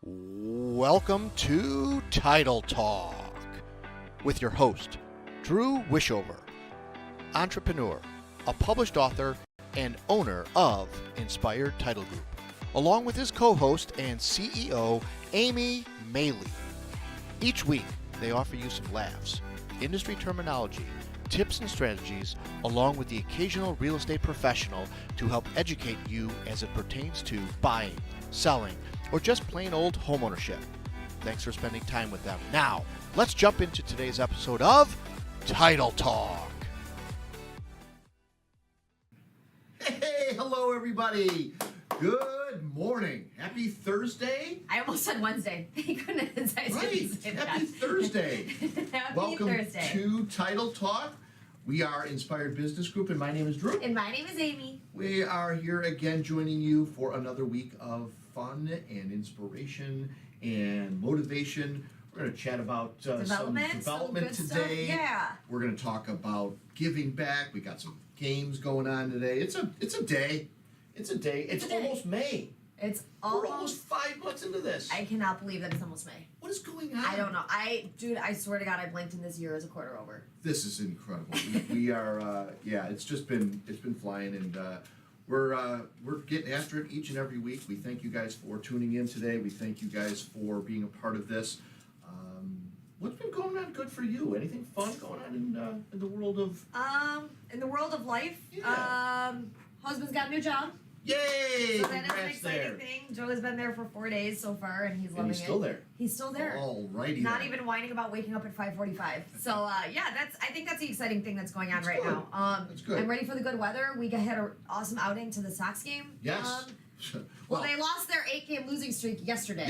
Welcome to Title Talk with your host, Drew Wishover, entrepreneur, a published author, and owner of Inspired Title Group, along with his co-host and CEO, Amy Maley. Each week, they offer you some laughs, industry terminology, tips and strategies, along with the occasional real estate professional to help educate you as it pertains to buying, selling, or just plain old homeownership. Thanks for spending time with them. Now, let's jump into today's episode of Title Talk. Hey, hello everybody. Good morning. Happy Thursday. I almost said Wednesday. Thank goodness I didn't say that. Happy Thursday. Happy Welcome Thursday. to Title Talk. We are Inspired Business Group, and my name is Drew. And my name is Amy. We are here again joining you for another week of fun and inspiration and motivation. We're going to chat about some development some today. Stuff. Yeah. We're going to talk about giving back. We got some games going on today. It's a day. It's a day. It's almost May. It's We're almost 5 months into this. I cannot believe that it's almost May. What is going on? I don't know. I swear to God, I blinked and this year is a quarter over. This is incredible. we are, it's just been flying, and we're getting after it each and every week. We thank you guys for tuning in today. We thank you guys for being a part of this. What's been going on good for you? Anything fun going on in the world of? In the world of life, Yeah. husband's got a new job. Yay! So that is an Congrats exciting there. thing. Joe has been there for 4 days so far, and he's loving And he's still it. there. He's still there. Alrighty. Not then. even whining about waking up at 5:45. So I think that's the exciting thing that's going on That's right good. now. That's good. I'm ready for the good weather. We had an awesome outing to the Sox game. Yes. Well, they lost their 8-game losing streak yesterday.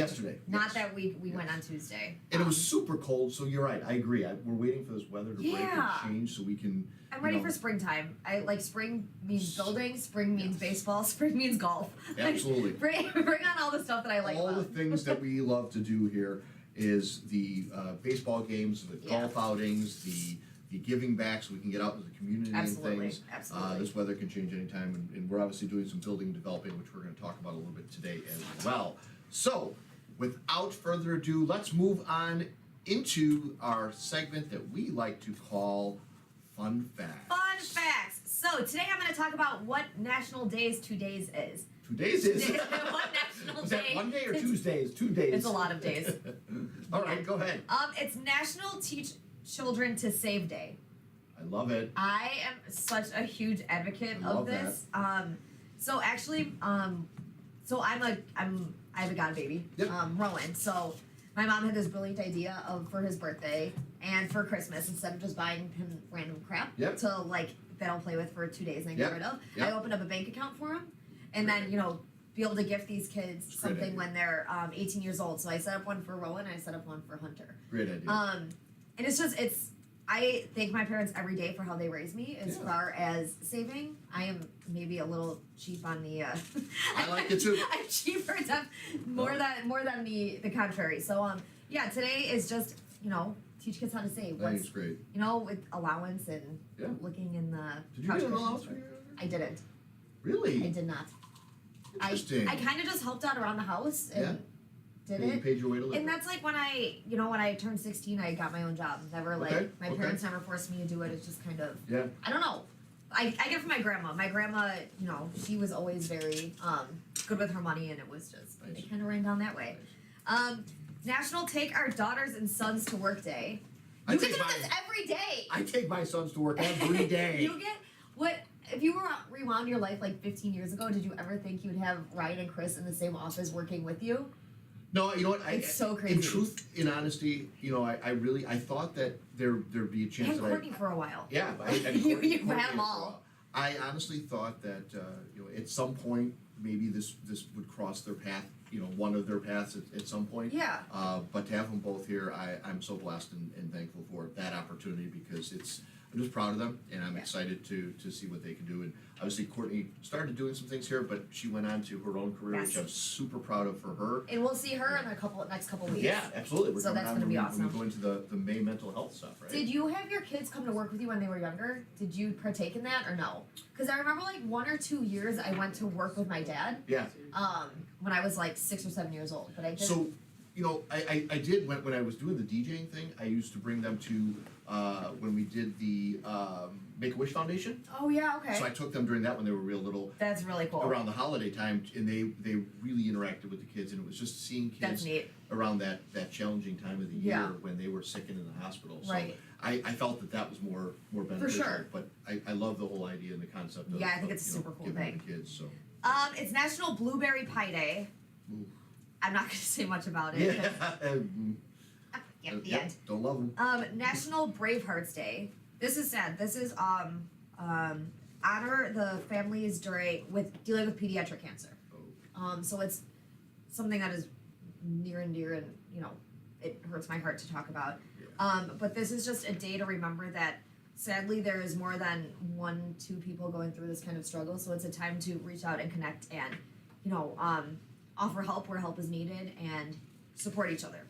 Not yes. that we Yes. went on Tuesday. And it was super cold, so you're right. I agree. We're waiting for this weather to break Yeah. and change so we can. I'm ready for springtime. I like spring means building, spring means baseball, spring means golf. Absolutely. bring on all the stuff that I like. All the about. things that we love to do here is the baseball games, the golf outings, the giving back so we can get out into the community Absolutely. and things. Absolutely. This weather can change anytime, and we're obviously doing some building and developing, which we're going to talk about a little bit today as well. So, without further ado, let's move on into our segment that we like to call Fun Facts. Fun facts. So today I'm going to talk about what National Days 2 days is. 2 days is. What national Was day? that one day or Tuesdays? 2 days. It's a lot of days. All right, go ahead. It's National Teach Children to Save Day. I love it. I am such a huge advocate I of love this. So actually, so I have a god baby, Yep. Rowan. So my mom had this brilliant idea for his birthday and for Christmas, instead of just buying him random crap Yep. to that I'll play with for 2 days and then Yep. get rid of. Yep. I opened up a bank account for him, and then be able to gift these kids It's a great something idea. when they're 18 years old. So I set up one for Rowan, and I set up one for Hunter. Great idea. And I thank my parents every day for how they raised me as Yeah. far as saving. I am maybe a little cheap on the I like it too. I'm cheaper more than the contrary. So today is just, teach kids how to save. I think it's great. With allowance and Yeah. looking in the Did you couch get an cushions. allowance when you were younger? I didn't. Really? I did not. Interesting. I kind of just helped out around the house and did You it. paid your way to live. And that's like when I turned 16, I got my own job. Never Okay, my parents never forced me to do it. It's just kind of, Yeah. I don't know. I get it from my grandma. My grandma, she was always very good with her money, and it was just, Nice. it kind of ran down that way. National Take Our Daughters and Sons to Work Day. I You get take to do mine- this every day. I take my sons to work every day. You get what? If you were rewound your life like 15 years ago, did you ever think you'd have Ryan and Chris in the same office working with you? No, you know what? It's so crazy. In truth, in honesty, I thought that there'd be a I chance had that Courtney for a while. Yeah, You've had Courtney them all. I honestly thought that at some point maybe this would cross their path. One of their paths at some point. Yeah. But to have them both here, I'm so blessed and thankful for that opportunity, because it's I'm just proud of them, and I'm Yeah. excited to see what they can do. And obviously, Courtney started doing some things here, but she went on to her own career, Yes. which I'm super proud of for her. And we'll see her in the next couple weeks. Yeah, absolutely. We're So coming that's on gonna be when awesome. we go into the May mental health stuff, right? Did you have your kids come to work with you when they were younger? Did you partake in that or no? Because I remember like 1 or 2 years I went to work with my dad. Yeah. When I was like 6 or 7 years old, but I didn't. So, you know, I did when I was doing the DJing thing. I used to bring them to when we did the Make a Wish Foundation. Oh yeah, okay. So I took them during that when they were real little. That's really cool. Around the holiday time, and they really interacted with the kids, and it was just seeing kids That's neat. around that challenging time of the Yeah. year when they were sick and in the hospital. So Right. I felt that was more beneficial. sure. But I love the whole idea and the concept of Yeah, I think it's a you know, super cool giving thing. to the kids. So It's National Blueberry Pie Day. Ooh. I'm not gonna say much about it. yeah, Yep, the yep, end. don't love them. National Bravehearts Day. This is sad. This is honor the families dealing with pediatric cancer. So it's something that is near and dear, and you know, it hurts my heart to talk about. Yeah. But this is just a day to remember that sadly there is more than 1-2 people going through this kind of struggle. So it's a time to reach out and connect and, you know, offer help where help is needed and support each other.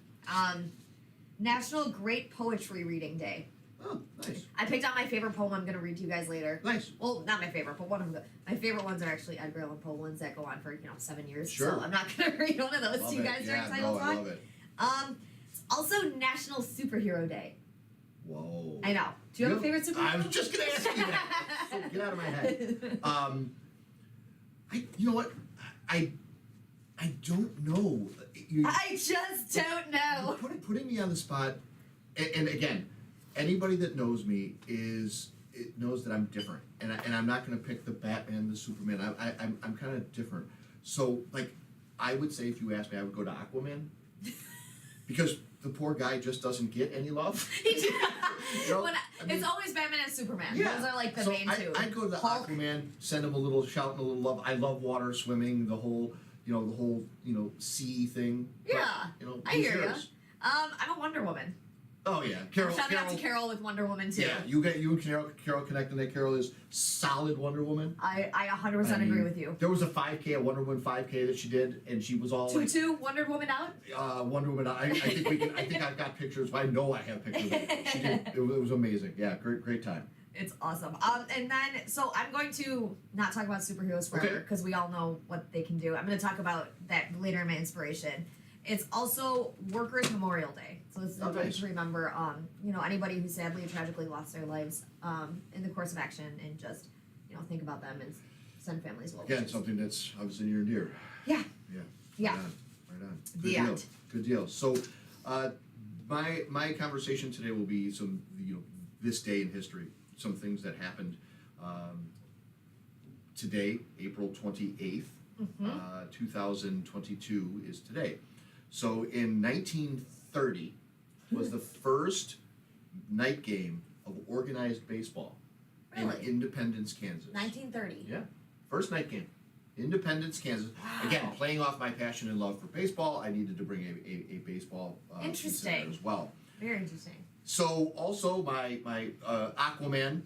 National Great Poetry Reading Day. Oh, nice, I picked out my favorite poem I'm going to read to you guys later. nice. Well, not my favorite, but one of my favorite ones are actually Edgar Allan Poe ones that go on for 7 years. Sure. So I'm not going to read one of those Love to you it. guys during Yeah, Title no, Talk. I love it. It's also National Superhero Day. Whoa. I know. Do you have a favorite superhero? I was just gonna ask you that. So get out of my head. You know what? I don't know. I just don't know. Putting me on the spot, and again, anybody that knows me knows that I'm different, and I'm not gonna pick the Batman, the Superman. I'm kind of different. So like, I would say if you asked me, I would go to Aquaman, because the poor guy just doesn't get any love. You know, It's always Batman and Superman. Yeah. Those are like the so main two. I'd go to the Hulk. Aquaman, send him a little shout and a little love. I love water, swimming, the whole sea thing. But, Yeah, I who's hear ya. yours? I'm a Wonder Woman. Oh yeah, Carol. Shout out to Carol with Wonder Woman too. Yeah, you and Carol connecting. That Carol is solid Wonder Woman. I 100% agree mean, with you. There was a 5K, a Wonder Woman 5K that she did, and she was all like, Tutu, Wonder Woman out. Wonder Woman. I think we can. I think I've got pictures. I know I have pictures. Of it. She did. It was amazing. Yeah, great time. It's awesome. And then, so I'm going to not talk about superheroes forever Okay. because we all know what they can do. I'm going to talk about that later in my inspiration. It's also Workers' Memorial Day. So this is a day nice. to remember, anybody who sadly or tragically lost their lives in the course of action, and just, think about them and send families well Again, wishes. something that's obviously near and dear. Yeah. Yeah. Yeah. Right on. Good The deal. end. Good deal. So, my conversation today will be some, this day in history, some things that happened today, April 28th, 2022 is today. So, in 1930 was the first night game of organized baseball Really? in Independence, Kansas. 1930. Yeah, first night game. Independence, Kansas. Wow. Again, playing off my passion and love for baseball, I needed to bring a baseball piece in there Interesting. as well. Very interesting. So also my Aquaman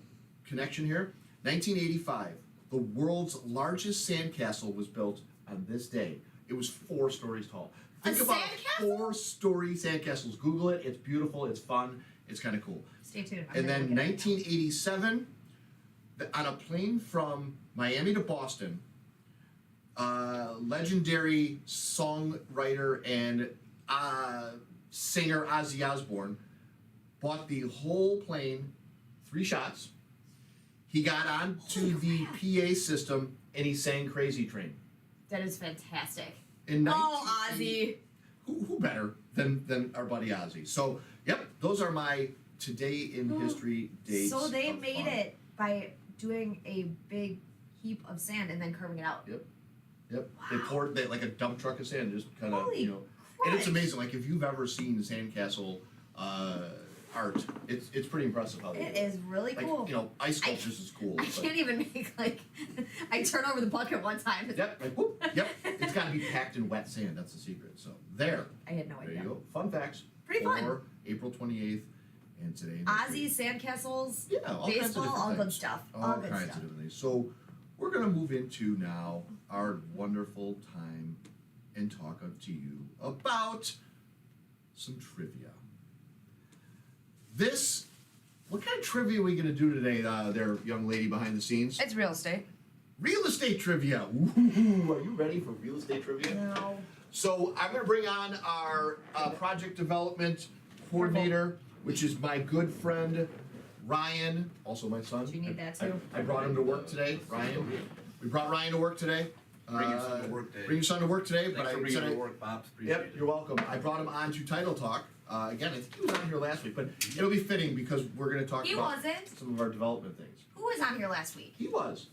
connection here. 1985, the world's largest sandcastle was built on this day. It was 4 stories tall. Think about sandcastle? 4-story sandcastles. Google it. It's beautiful. It's fun. It's kind of cool. Stay tuned. I'm And gonna then look it up now. 1987, on a plane from Miami to Boston, legendary songwriter and singer Ozzy Osbourne bought the whole plane, 3 shots. He got onto the PA system and he sang Crazy Train. That is fantastic. In Oh, Ozzy. Who better than our buddy Ozzy? So, yep, those are my today in history dates. So they of made fun. it by doing a big heap of sand and then carving it out. Yep. They poured like a dump truck of sand, just kind of, Holy and it's Christ. amazing. Like if you've ever seen the sandcastle art, it's pretty impressive how they It do is really Like cool. ice sculptures is cool. I but- can't even make I turn over the bucket one time. Yep. Like whoop. Yep. It's got to be packed in wet sand. That's the secret. So there. I had no There idea. you go. Fun facts. Pretty for fun. April 28th, And today in Ozzy, sandcastles, yeah, all kinds of baseball, different all good things. stuff. All All good kinds stuff. of different things. So we're gonna move into now our wonderful time and talk to you about some trivia. What kind of trivia are we gonna do today, there, young lady behind the scenes? It's real estate. Real estate trivia. Ooh, are you ready for real estate trivia? No. So I'm gonna bring on our project development coordinator, which is my good friend Ryan, also my son. Do you need that too? I brought him to work today, Ryan. We brought Ryan to work today. Bring your son to work today. Bring your son to work today, Thanks but for I bringing said him I, to work, Pops. Appreciate yep, it. you're welcome. I brought him on to Title Talk. Again, I think he was on here last week, but it'll be fitting because we're gonna talk He about wasn't. some of our development things. Who was on here last week? He was.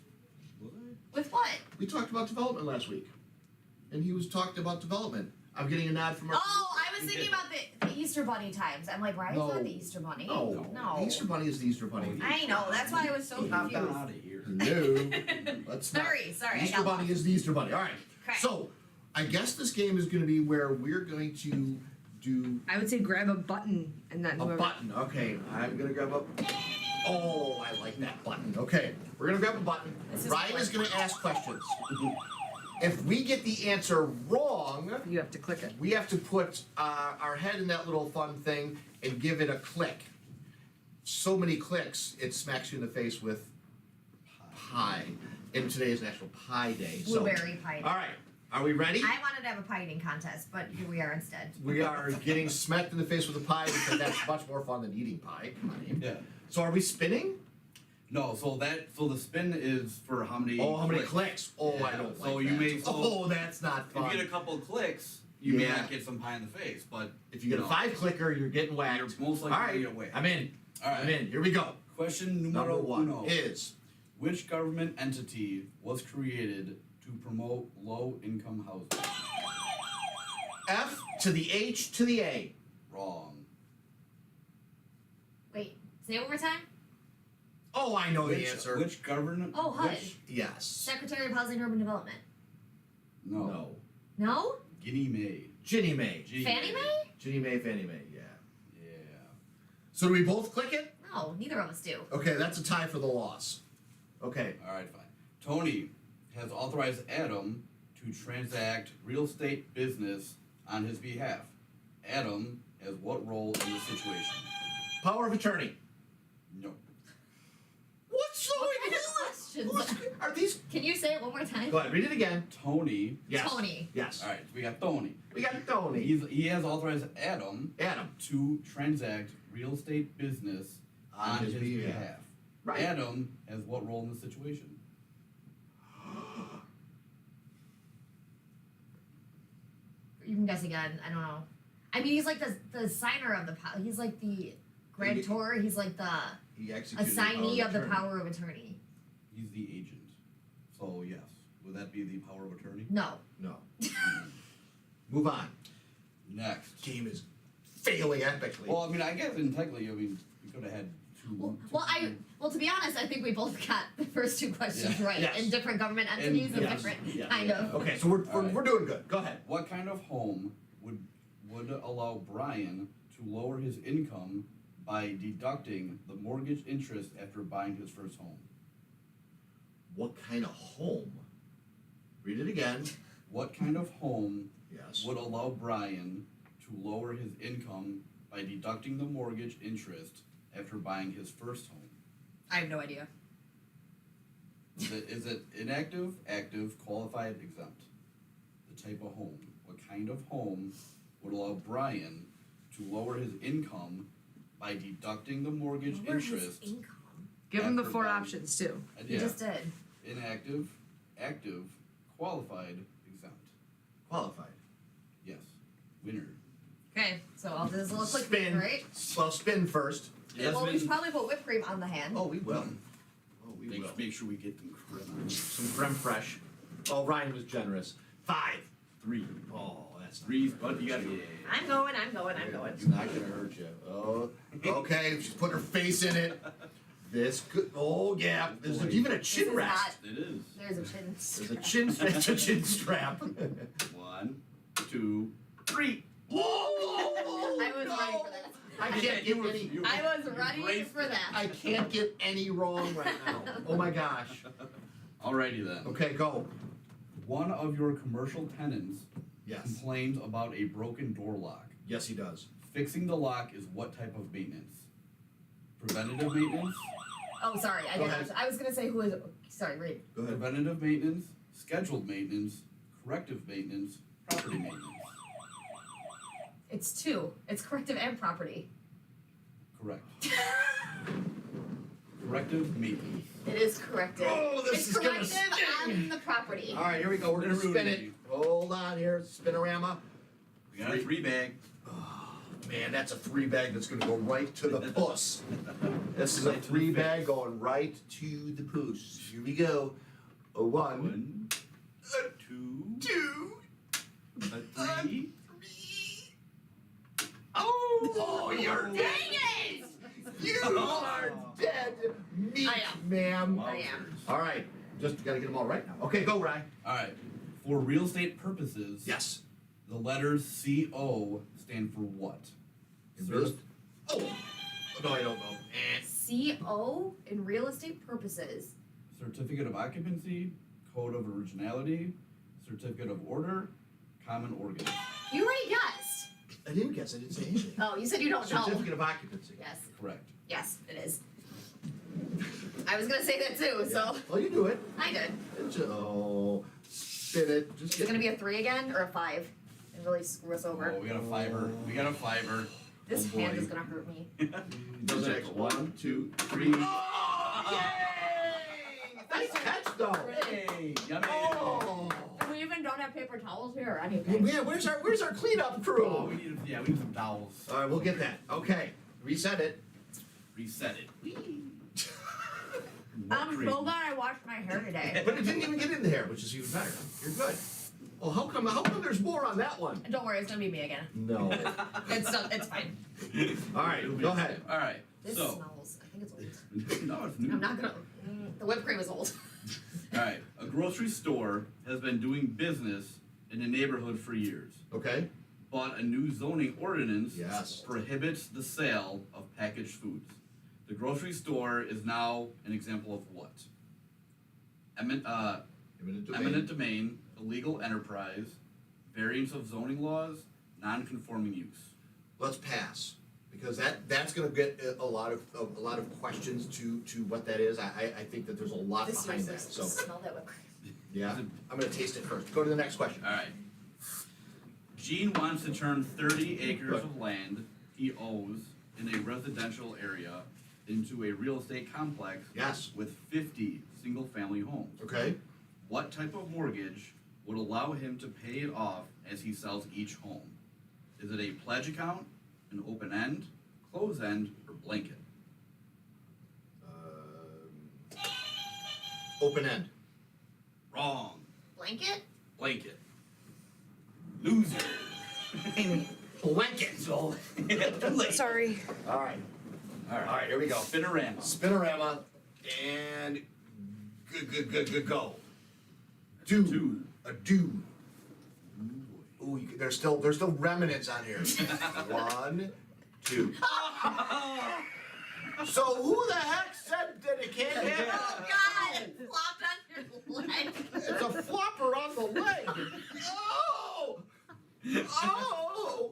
With what? We talked about development last week, and he was talking about development. I'm getting a nod from our. Oh, I was thinking about the Easter Bunny times. I'm like, why is No. that the Easter Bunny? No, No. The Easter Bunny is the Easter Bunny. I know. That's why I was so Pop confused. down out of here. No, let's not. Sorry, I Easter got Bunny lost. is the Easter Bunny. All right. Okay. So, I guess this game is going to be where we're going to do I would say grab a button and then a whoever. button. Okay, I'm going to grab a. Oh, I like that button. Okay, we're going to grab a button. This is Ryan is like- going to ask questions. If we get the answer wrong, You have to click it. we have to put our head in that little fun thing and give it a click. So many clicks, it smacks you in the face with pie. And today is National Pie Day. So, Blueberry pie. all right, are we ready? I wanted to have a pie eating contest, but here we are instead. We are getting smacked in the face with a pie because that's much more fun than eating pie. Come on, Abe. Yeah. So are we spinning? No, so the spin is for how many. Oh, how many clicks? Oh, I Yeah, don't so like you that. may- Oh, that's not If fun. you get a couple clicks, you may Yeah. not get some pie in the face, but If you get a know, 5 clicker, you're getting whacked. You're most likely all right, to get whacked. I'm in. All right. I'm in. Here we go. Question Number numero 1 uno. is Which government entity was created to promote low-income housing? F to the H to the A. Wrong. Wait, say it one more time. Oh, I know the Which- answer. Which government? Oh, HUD. which- Yes. Secretary of Housing and Urban Development. No. No. No? Ginnie Mae. Ginnie Mae. Fannie Mae? Ginnie Mae, Fannie Mae, yeah. Yeah. So do we both click it? No, neither of us do. Okay, that's a tie for the loss. Okay. All right, fine. Tony has authorized Adam to transact real estate business on his behalf. Adam has what role in the situation? Power of attorney. No. What's going What kind of questions? Are these? Can you say it one more time? Go ahead, read it again. Tony. Yes. Tony. Yes. All right, we got Tony. We got Tony. He has authorized Adam Adam. to transact real estate business on his behalf. Right. Adam has what role in the situation? You can guess again. I don't know. I mean, he's like the signer of the he's like the grantor. He's like the He executed assignee power of the attorney. power of attorney. He's the agent. So yes, would that be the power of attorney? No. No. Move on. Next. Game is failing epically. Well, I mean, I guess technically, we could have had two. Well, to be honest, I think we both got the first two questions Yeah. right Yes. in different government entities and yes. different Yeah. kind of. Okay, so we're All right. doing good. Go ahead. What kind of home would allow Brian to lower his income by deducting the mortgage interest after buying his first home? What kind of home? Read it again. What kind of home Yes. would allow Brian to lower his income by deducting the mortgage interest after buying his first home? I have no idea. Is it inactive, active, qualified, exempt? The type of home. What kind of home would allow Brian to lower his income by deducting the mortgage Lower his interest? income. Give them the After 4 buying- options too. You just did. Inactive, active, qualified, exempt. Qualified. Yes. Winner. Okay, so I'll do this little quick Spin. right? Well, spin first. Well, we should probably put whipped cream on the hand. Oh, we will. Oh, we will. Make sure we get them creme. Some creme fraiche. Oh, Ryan was generous. 5, 3. Oh, that's not Threes, but you gotta get. I'm going. It's not gonna hurt you. Oh, okay. She's putting her face in it. This good. Oh yeah. There's Boy. even a This chin is rest. It is. There's a chin. There's a chin. It's a chin strap. 1, 2, 3. Whoa! I was ready for that. I can't get any. I was ready braced for it. that. I can't get any wrong right now. Oh my gosh. Alrighty then. Okay, go. One of your commercial tenants Yes. complains about a broken door lock. Yes, he does. Fixing the lock is what type of maintenance? Preventative maintenance, Oh, sorry. I Go didn't. ahead. I was gonna say who is. Sorry, read. Go ahead. preventative maintenance, scheduled maintenance, corrective maintenance, property maintenance. It's two. It's corrective and property. Correct. Corrective maintenance. It is corrective. Oh, this it's is gonna corrective sting. on the property. All right, here we go. We're gonna Ruin spin it. it. Hold on here, spinorama. We got a 3-bag. Man, that's a 3-bag that's gonna go right to the puss. This is a Right to the 3-bag face. going right to the puss. Here we go. A 1, 1, a 2, 2, a 3. 3. Oh, you're Dang dead. it! You are dead meat, I am. ma'am. I am. All right, just gotta get them all right now. Okay, go, Ryan. Alright. For real estate purposes, Yes. the letters CO stand for what? In real estate- Oh, no, I don't know. CO in real estate purposes. Certificate of occupancy, code of originality, certificate of order, common organ. You already guessed. I didn't guess. I didn't say anything. Oh, you said you don't know. Certificate of occupancy. Yes. Correct. Yes, it is. I was gonna say that too, so Oh, you do it. I did. Oh, spin it. Just Is it gonna be a 3 again or a 5? And really screw us over. Oh, we got a fiver. We got a fiver. This oh hand boy. is gonna hurt me. Those are 1, 2, 3. Oh, yay! Nice catch, though. Hey, yummy. Oh. We even don't have paper towels here or anything. Yeah, where's our cleanup crew? Oh, we need some towels. All right, we'll get that. Okay, reset it. Reset it. I'm so glad I washed my hair today. But it didn't even get in the hair, which is even better. You're good. Oh, how come there's more on that one? Don't worry, it's gonna be me again. No. It's fine. All right, go ahead. All right. This So, smells. I think it's old. no, it's new. I'm not gonna. The whipped cream is old. All right. A grocery store has been doing business in the neighborhood for years, Okay. but a new zoning ordinance Yes. prohibits the sale of packaged foods. The grocery store is now an example of what? Eminent domain. Eminent domain, illegal enterprise, variance of zoning laws, non-conforming use. Let's pass, because that's going to get a lot of questions to what that is. I think that there's a lot This behind smells. that. So Smell that whipped cream. yeah, I'm going to taste it first. Go to the next question. All right. Gene wants to turn 30 acres Good. of land he owns in a residential area into a real estate complex Yes. with 50 single-family homes. Okay. What type of mortgage would allow him to pay it off as he sells each home? Is it a pledge account, an open end, close end, or blanket? Open end. Wrong. Blanket? Blanket. Loser. Blanket. So, Sorry. All right. All right. All right. Here we go. Spinorama. Spinorama and good go. Do. Two. A do. Ooh, there's still remnants on here. 1, 2. So who the heck said that it can't happen? Oh God! It flopped on your leg. It's a flopper on the leg. Oh! Oh!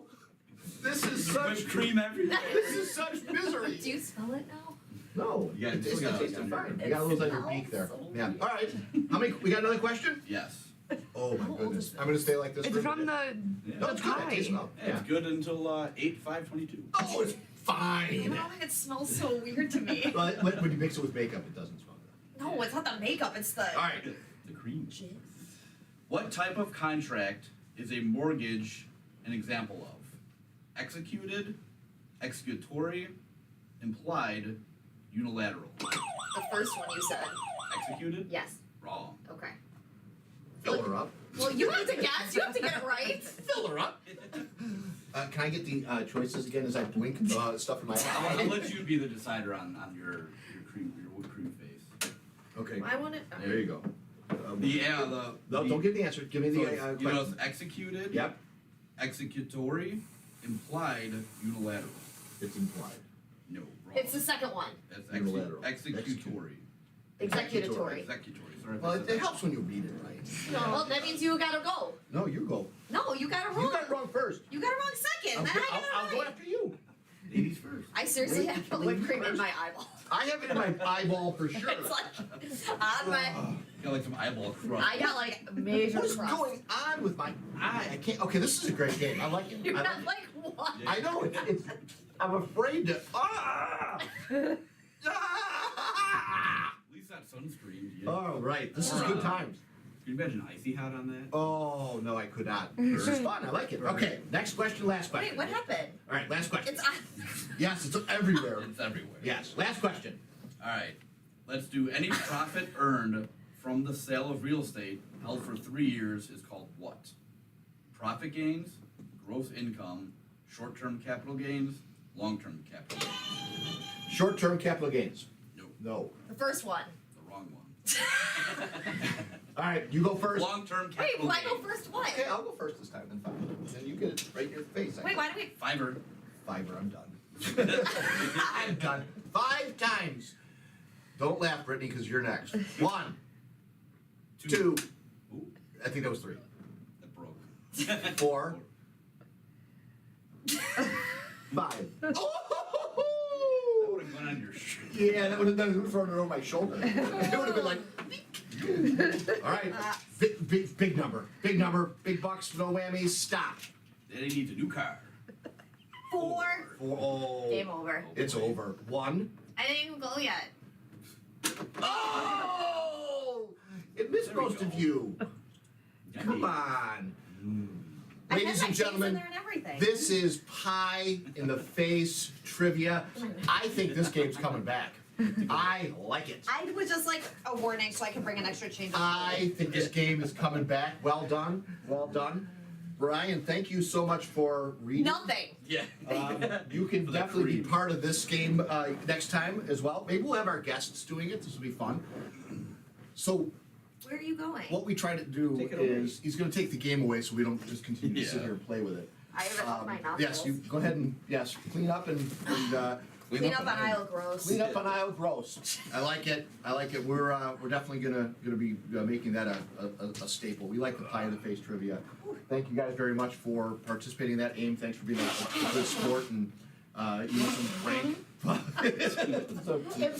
This is such Whipped cream everywhere. This is such misery. Do you smell it now? No, Yeah, it you still tasted got it. fine. You got a little on your beak there. smells so Yeah. weird. All right. How many? We got another question? Yes. Oh my How old goodness. is I'm gonna stay like this. It's for a from minute. the. No, it's good. It pie. tastes well. Yeah, it's good until 8/5/22. Oh, it's I don't fine. know why it smells so weird to me. But when you mix it with makeup, it doesn't smell good. No, it's not the makeup. It's the. All right. The cream. Jizz. What type of contract is a mortgage an example of? Executed, executory, implied, unilateral. The first one you said. Executed? Yes. Wrong. Okay. Fill her up. Well, you have to guess. You have to get it right. Fill her up. Can I get the choices again as I blink stuff in my I'll eye? let you be the decider on your cream, your whipped cream face. Okay. I want it. There you go. No, don't give the answer. Give me so the it's, you know, question. it's executed, Yep. executory, implied, unilateral. It's implied. No, wrong. It's the second one. That's Unilateral. executory. Executory. Executory. Sorry if Well, I said it that. helps when you read it right. Well, that means you gotta go. No, you go. No, you got it wrong. You got it wrong first. You got it wrong second. Then I got it I'll go right. after you. Ladies first. I seriously Lady- have whipped lady cream in first. my eyeball. I have it in my eyeball for sure. It's like on my. Got like some eyeball crust. I got like major What is crust. going on with my eye? I can't. Okay, this is a great game. I like it. You're I not like it. like what? Yeah. I know it's. I'm afraid to. Ah! Ah! At least that sunscreen. Yeah. All right, this is good times. Can you imagine icy hot on that? Oh no, I could not. This is fun. I like it. Okay, next question. Last question. Wait, what happened? All right, last question. It's on. Yes, it's everywhere. It's everywhere. Yes, last question. All right. Let's do any profit earned from the sale of real estate held for 3 years is called what? Profit gains, gross income, short-term capital gains, long-term capital gains. Short-term capital gains. No, No. The first one. the wrong one. All right, you go first. Long-term Wait, capital why go gains. first one? Okay, I'll go first this time. Then fine. Then you get it right in your face. Wait, why do we? Fiverr. Fiverr, I'm done. I'm done. 5 times. Don't laugh, Brittany, because you're next. 1, 2. Ooh, I think that was 3. that broke. 4. 5. That Oh! would have gone on your shirt. Yeah, that would have done thrown it over my shoulder. It would have been like. All right, big number, big bucks, no whammies. Stop. Daddy needs a new car. 4. Oh, Game over. it's over. 1. I didn't even go yet. Oh, it missed There we most go. of you. Come on, I had ladies my and face in gentlemen. there and everything. This is pie in the face trivia. I think this game's coming back. I like it. I would just like a warning so I can bring an extra change. I think this game is coming back. Well done. Well done. Brian, thank you so much for reading. Nothing. Yeah. You can For the definitely be cream. part of this game next time as well. Maybe we'll have our guests doing it. This will be fun. So Where are you going? what we try to do Take it is he's going to take the game away so we don't just continue to sit Yeah. here and play with it. I have it up my nostrils. Yes, you go ahead and clean up and Clean up on aisle gross. Clean up on aisle gross. I like it. I like it. We're definitely gonna be making that a staple. We like the pie in the face trivia. Thank you guys very much for participating in that. Aim, thanks for being a good sport and eating some prank. It's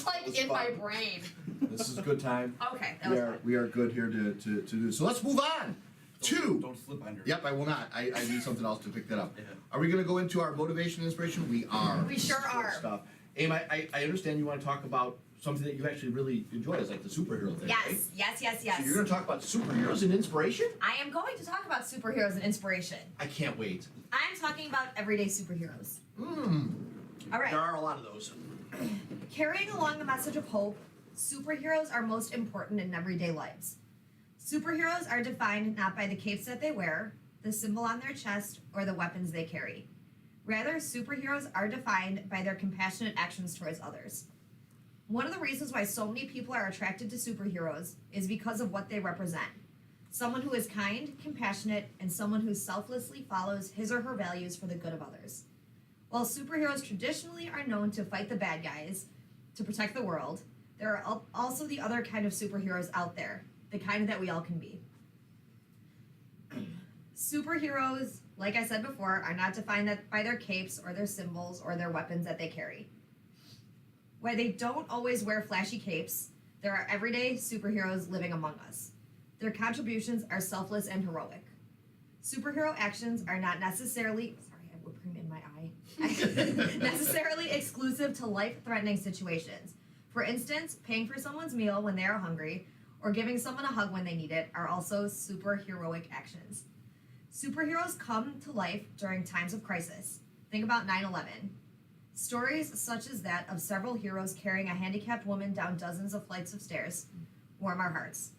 like in my fun. brain. This is a good time. Okay, that was fine. We are good here to do. So let's move on to. Don't slip on your. Yep, I will not. I need something else to pick that up. Yeah. Are we going to go into our motivation and inspiration? We are. We sure This is good are. Stuff. Aim, I understand you want to talk about something that you actually really enjoy, is like the superhero thing, right? Yes. So you're going to talk about superheroes and inspiration? I am going to talk about superheroes and inspiration. I can't wait. I'm talking about everyday superheroes. All right. There are a lot of those. Carrying along the message of hope, superheroes are most important in everyday lives. Superheroes are defined not by the capes that they wear, the symbol on their chest, or the weapons they carry. Rather, superheroes are defined by their compassionate actions towards others. One of the reasons why so many people are attracted to superheroes is because of what they represent. Someone who is kind, compassionate, and someone who selflessly follows his or her values for the good of others. While superheroes traditionally are known to fight the bad guys, to protect the world, there are also the other kind of superheroes out there, the kind that we all can be. Superheroes, like I said before, are not defined by their capes or their symbols or their weapons that they carry. While they don't always wear flashy capes, there are everyday superheroes living among us. Their contributions are selfless and heroic. Superhero actions are not necessarily, sorry, I have whipped cream in my eye, necessarily exclusive to life-threatening situations. For instance, paying for someone's meal when they are hungry or giving someone a hug when they need it are also superheroic actions. Superheroes come to life during times of crisis. Think about 9/11. Stories such as that of several heroes carrying a handicapped woman down dozens of flights of stairs warm our hearts.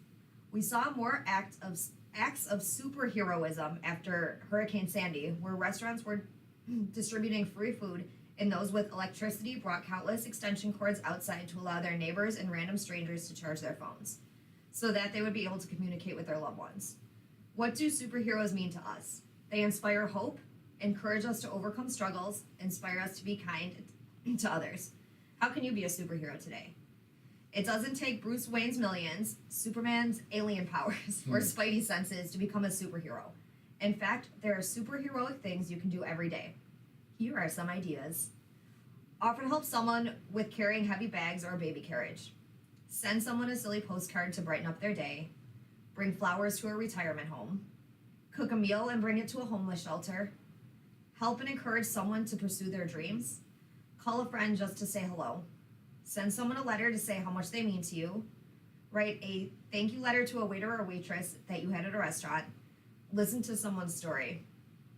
We saw more acts of superheroism after Hurricane Sandy, where restaurants were distributing free food and those with electricity brought countless extension cords outside to allow their neighbors and random strangers to charge their phones so that they would be able to communicate with their loved ones. What do superheroes mean to us? They inspire hope encourage us to overcome struggles, inspire us to be kind to others. How can you be a superhero today? It doesn't take Bruce Wayne's millions, Superman's alien powers, or Spidey senses to become a superhero. In fact, there are superheroic things you can do every day. Here are some ideas. Offer to help someone with carrying heavy bags or a baby carriage. Send someone a silly postcard to brighten up their day. Bring flowers to a retirement home. Cook a meal and bring it to a homeless shelter. Help and encourage someone to pursue their dreams. Call a friend just to say hello. Send someone a letter to say how much they mean to you. Write a thank you letter to a waiter or waitress that you had at a restaurant. Listen to someone's story.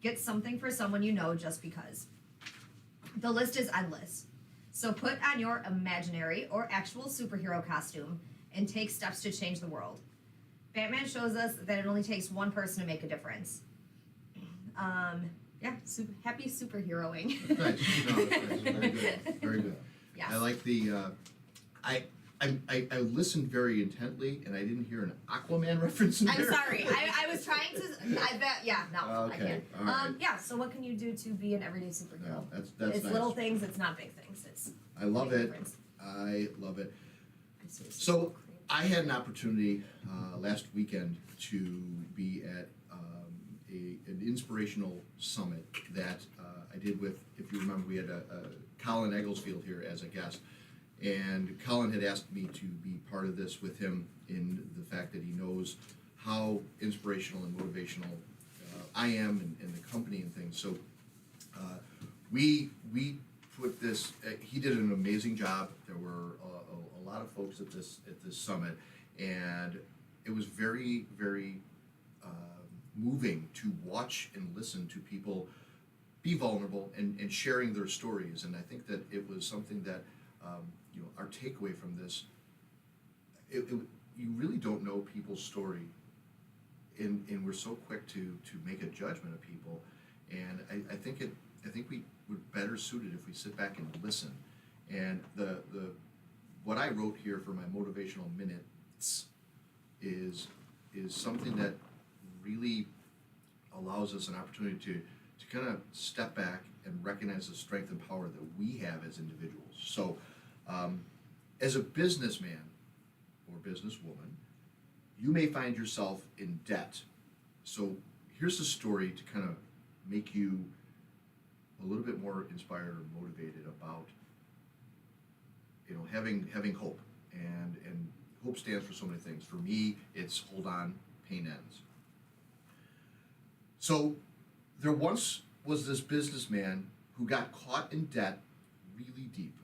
Get something for someone you know just because. The list is endless. So put on your imaginary or actual superhero costume and take steps to change the world. Batman shows us that it only takes one person to make a difference. Happy superheroing. Nice. No, that's nice. Very good. Very good. Yes. I like the. I listened very intently, and I didn't hear an Aquaman reference in I'm there. sorry. I was trying to. I bet. Yeah. No. Okay, I can't. all right. Yeah. So what can you do to be an everyday superhero? Yeah, that's It's nice. little things. It's not big things. It's. I love big it. difference. I love it. I'm seriously So crazy. I had an opportunity last weekend to be at an inspirational summit that I did with, if you remember, we had a Colin Egglesfield here as a guest. And Colin had asked me to be part of this with him in the fact that he knows how inspirational and motivational I am and the company and things. So we put this. He did an amazing job. There were a lot of folks at this summit, and it was very moving to watch and listen to people be vulnerable and sharing their stories. And I think that it was something that our takeaway from this. You really don't know people's story, and we're so quick to make a judgment of people. And I think we were better suited if we sit back and listen. And the what I wrote here for my motivational minutes is something that really allows us an opportunity to kind of step back and recognize the strength and power that we have as individuals. So as a businessman or businesswoman, you may find yourself in debt. So here's a story to kind of make you a little bit more inspired or motivated about having hope. And hope stands for so many things. For me, it's hold on, pain ends. So there once was this businessman who got caught in debt really deep.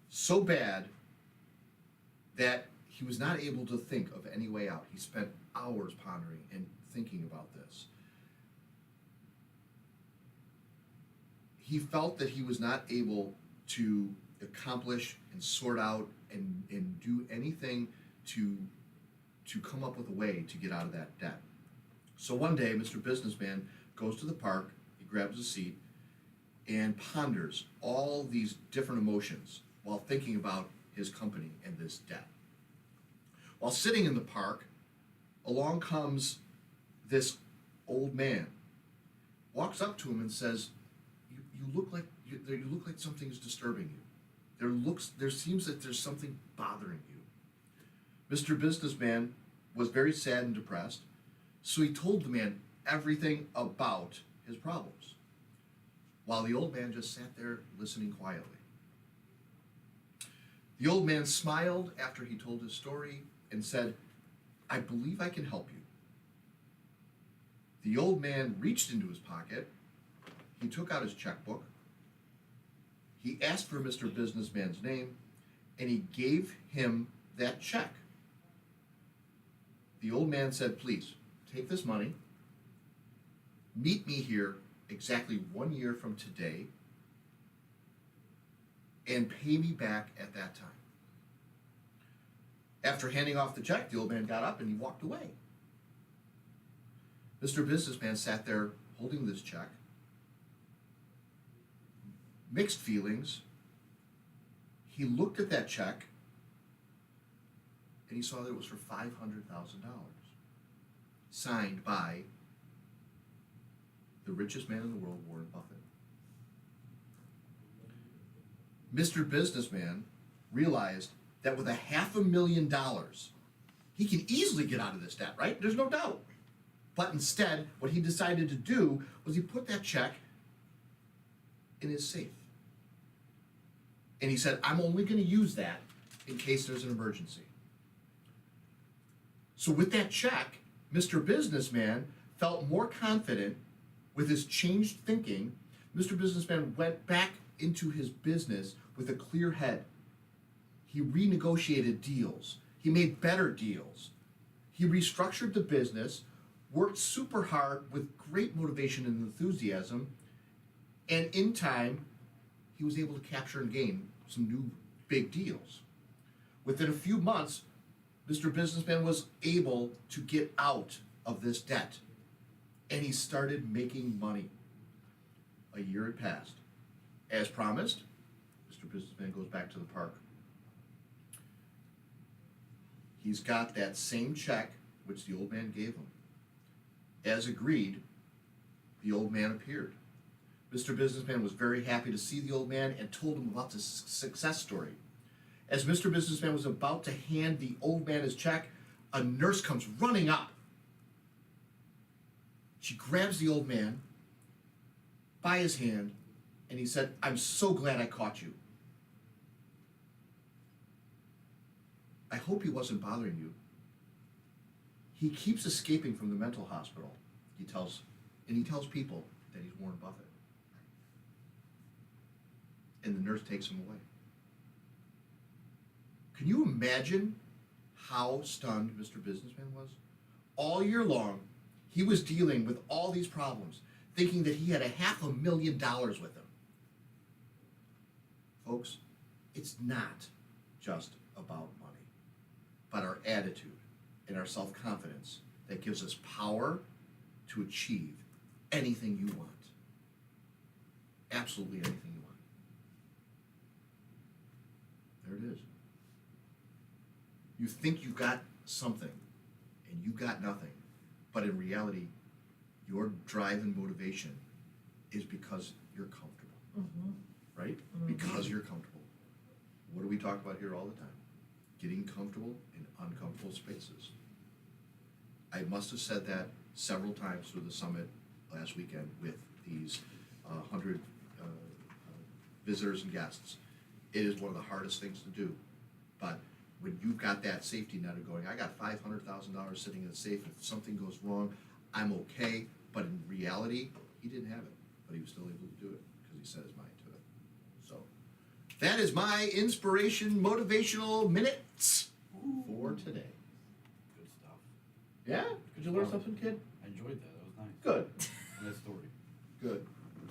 So bad that he was not able to think of any way out. He spent hours pondering and thinking about this. He felt that he was not able to accomplish and sort out and do anything to come up with a way to get out of that debt. So one day, Mr. Businessman goes to the park, he grabs a seat, and ponders all these different emotions while thinking about his company and this debt. While sitting in the park, along comes this old man, walks up to him and says, "You look like something is disturbing you. There seems that there's something bothering you." Mr. Businessman was very sad and depressed, so he told the man everything about his problems, while the old man just sat there listening quietly. The old man smiled after he told his story and said, "I believe I can help you." The old man reached into his pocket, he took out his checkbook, he asked for Mr. Businessman's name, and he gave him that check. The old man said, "Please, take this money, meet me here exactly 1 year from today, and pay me back at that time." After handing off the check, the old man got up and he walked away. Mr. Businessman sat there holding this check, mixed feelings. He looked at that check and he saw that it was for $500,000, signed by the richest man in the world, Warren Buffett. Mr. Businessman realized that with $500,000, he can easily get out of this debt, right? There's no doubt. But instead, what he decided to do was he put that check in his safe. And he said, I'm only going to use that in case there's an emergency. So with that check, Mr. Businessman felt more confident with his changed thinking. Mr. Businessman went back into his business with a clear head. He renegotiated deals. He made better deals. He restructured the business, worked super hard with great motivation and enthusiasm, and in time, he was able to capture and gain some new big deals. Within a few months, Mr. Businessman was able to get out of this debt, and he started making money. A year had passed. As promised, Mr. Businessman goes back to the park. He's got that same check which the old man gave him. As agreed, the old man appeared. Mr. Businessman was very happy to see the old man and told him about the success story. As Mr. Businessman was about to hand the old man his check, a nurse comes running up. She grabs the old man by his hand, and he said, I'm so glad I caught you. I hope he wasn't bothering you. He keeps escaping from the mental hospital, he tells people that he's Warren Buffett. And the nurse takes him away. Can you imagine how stunned Mr. Businessman was? All year long, he was dealing with all these problems, thinking that he had $500,000 with him. Folks, it's not just about money, but our attitude and our self-confidence that gives us power to achieve anything you want. Absolutely anything you want. There it is. You think you got something, and you got nothing. But in reality, your drive and motivation is because you're comfortable. Right? Because you're comfortable. What do we talk about here all the time? Getting comfortable in uncomfortable spaces. I must have said that several times through the summit last weekend with these 100 visitors and guests. It is one of the hardest things to do. But when you've got that safety net of going, I got $500,000 sitting in a safe. If something goes wrong, I'm okay. But in reality, he didn't have it. But he was still able to do it because he set his mind to it. So that is my inspiration, motivational minutes for today. Good stuff. Yeah? Did you learn something, kid? I enjoyed that. That was nice. Good. And that story. Good.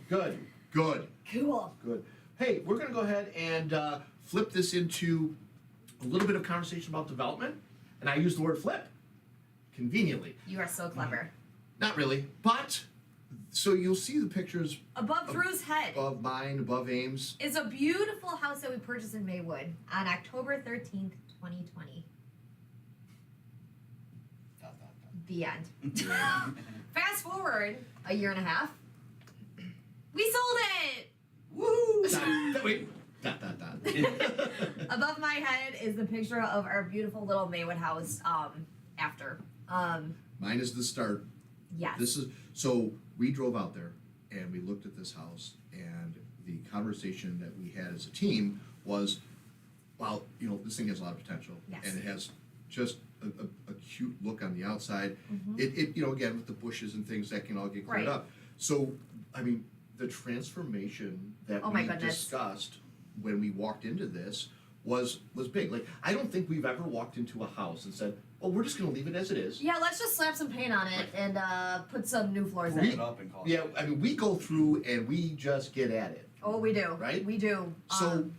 Good. Good. Cool. Good. Hey, we're going to go ahead and flip this into a little bit of conversation about development. And I use the word flip conveniently. You are so clever. Not really, but so you'll see the pictures Above Drew's head above mine, above Ames. is a beautiful house that we purchased in Maywood on October 13th, 2020. The end. Fast forward a year and a half. We sold it! Woo! Wait. Dot, dot, dot. Above my head is the picture of our beautiful little Maywood house after. Mine is the start. Yes. This is so we drove out there and we looked at this house, and the conversation that we had as a team was, wow, you know, this thing has a lot of potential. Yes. And it has just a cute look on the outside. It you know, again, with the bushes and things that can all get cleared Right. up. So I mean, the transformation that Oh my we goodness. discussed when we walked into this was big. Like, I don't think we've ever walked into a house and said, oh, we're just gonna leave it as it is. Yeah, let's just slap some paint on it and put some new floors Clean in. it up and call it. Yeah, I mean, we go through and we just get at it. Oh, we do. Right? We do. So,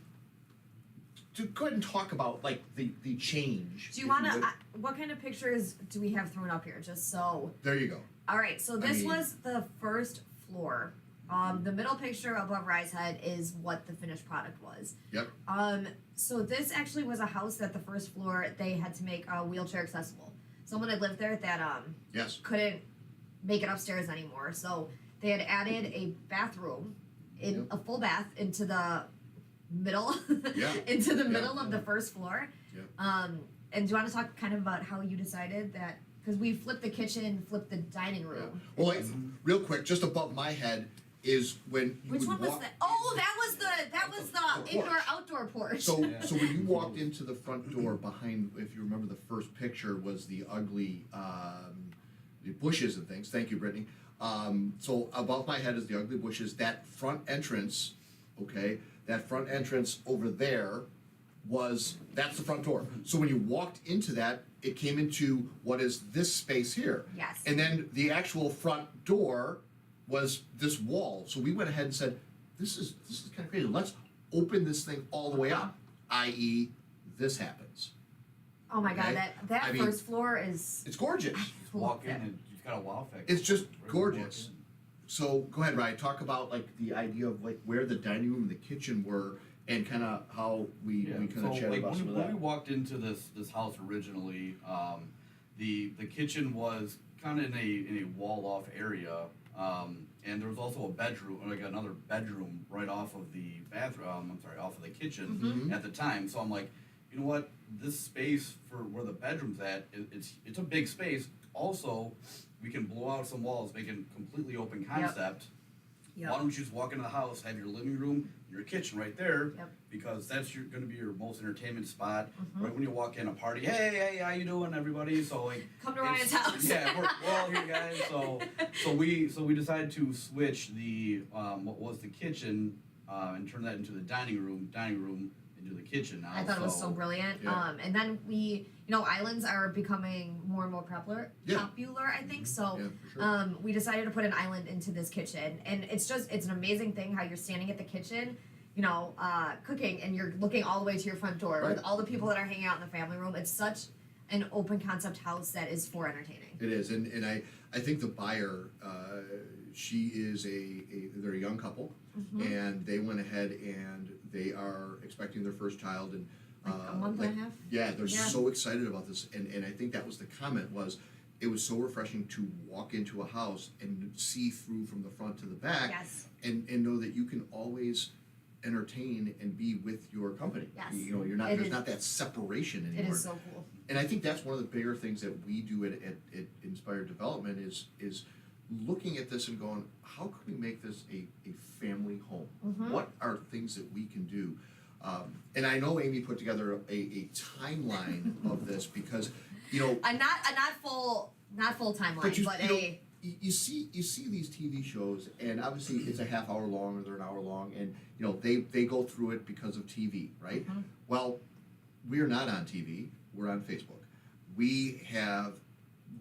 to go ahead and talk about like the change. do you if want to? would. What kind of pictures do we have thrown up here? Just so. There you go. All right. So this mean- was the first floor. The middle picture above Rye's head is what the finished product was. Yep. So this actually was a house that the first floor they had to make wheelchair accessible. Someone had lived there that Yes. couldn't make it upstairs anymore. So they had added a bathroom in Yep. a full bath into the middle Yeah. into the Yeah. middle of the first floor. Yep. And do you want to talk kind of about how you decided that? Because we flipped the kitchen, flipped the dining Yeah. room. Well, like, real quick, just above my head is when you Which would one was walk. that? Oh, that was the porch. indoor outdoor porch. So, so when you walked into the front door behind, if you remember, the first picture was the ugly, the bushes and things. Thank you, Brittany. So above my head is the ugly bushes. That front entrance, okay, that front entrance over there that's the front door. So when you walked into that, it came into what is this space here. Yes. And then the actual front door was this wall. So we went ahead and said, this is kind of crazy. Let's open this thing all the way up, i.e., this happens. Oh my god, Okay. that I mean, first floor is It's gorgeous. Just walk in and you've got a wow factor. It's just Right when you walk gorgeous. in. So go ahead, Ryan. Talk about like the idea of like where the dining room and the kitchen were, and kind of how we kind of so chatted like about some of when we that. walked into this house originally, the kitchen was kind of in a walled off area, and there was also a bedroom, like another bedroom right off of the bathroom. Off of the kitchen Mhm. at the time. So I'm like, you know what? This space for where the bedroom's at, it's a big space. Also, we can blow out some walls, make it a completely open concept. Yep. Why don't you just walk into the house, have your living room, your kitchen right there, Yep. because that's going to be your most entertainment spot. Mhm. Right when you walk in a party, hey, how you doing, everybody? So like, come to Ryan's house. yeah, we're all here, guys. So we decided to switch the what was the kitchen and turn that into the dining room into the kitchen now. I thought it was so brilliant. Yeah. And then islands are becoming more and more popular. Yeah. Popular, I think. So, Yeah, for sure. we decided to put an island into this kitchen, and it's an amazing thing how you're standing at the kitchen, cooking, and you're looking all the way to your front door Right. with all the people that are hanging out in the family room. It's such an open concept house that is for entertaining. It is, and I think the buyer, she is they're a young couple, Mm-hmm. and they went ahead and they are expecting their first child, and Like a month and a half? Yeah, they're Yeah. so excited about this, and I think that was the comment was, it was so refreshing to walk into a house and see through from the front to the back, Yes. and know that you can always entertain and be with your company. Yes. You're not It there's is- not that separation It anymore. is so cool. And I think that's one of the bigger things that we do at Inspired Development is looking at this and going, how can we make this a family home? Mhm. What are things that we can do? And I know Amy put together a timeline of this because, A not full timeline, but, you see these TV shows, and obviously it's a half hour long or they're an hour long, and they go through it because of TV, right? Mhm. Well, we're not on TV. We're on Facebook. We have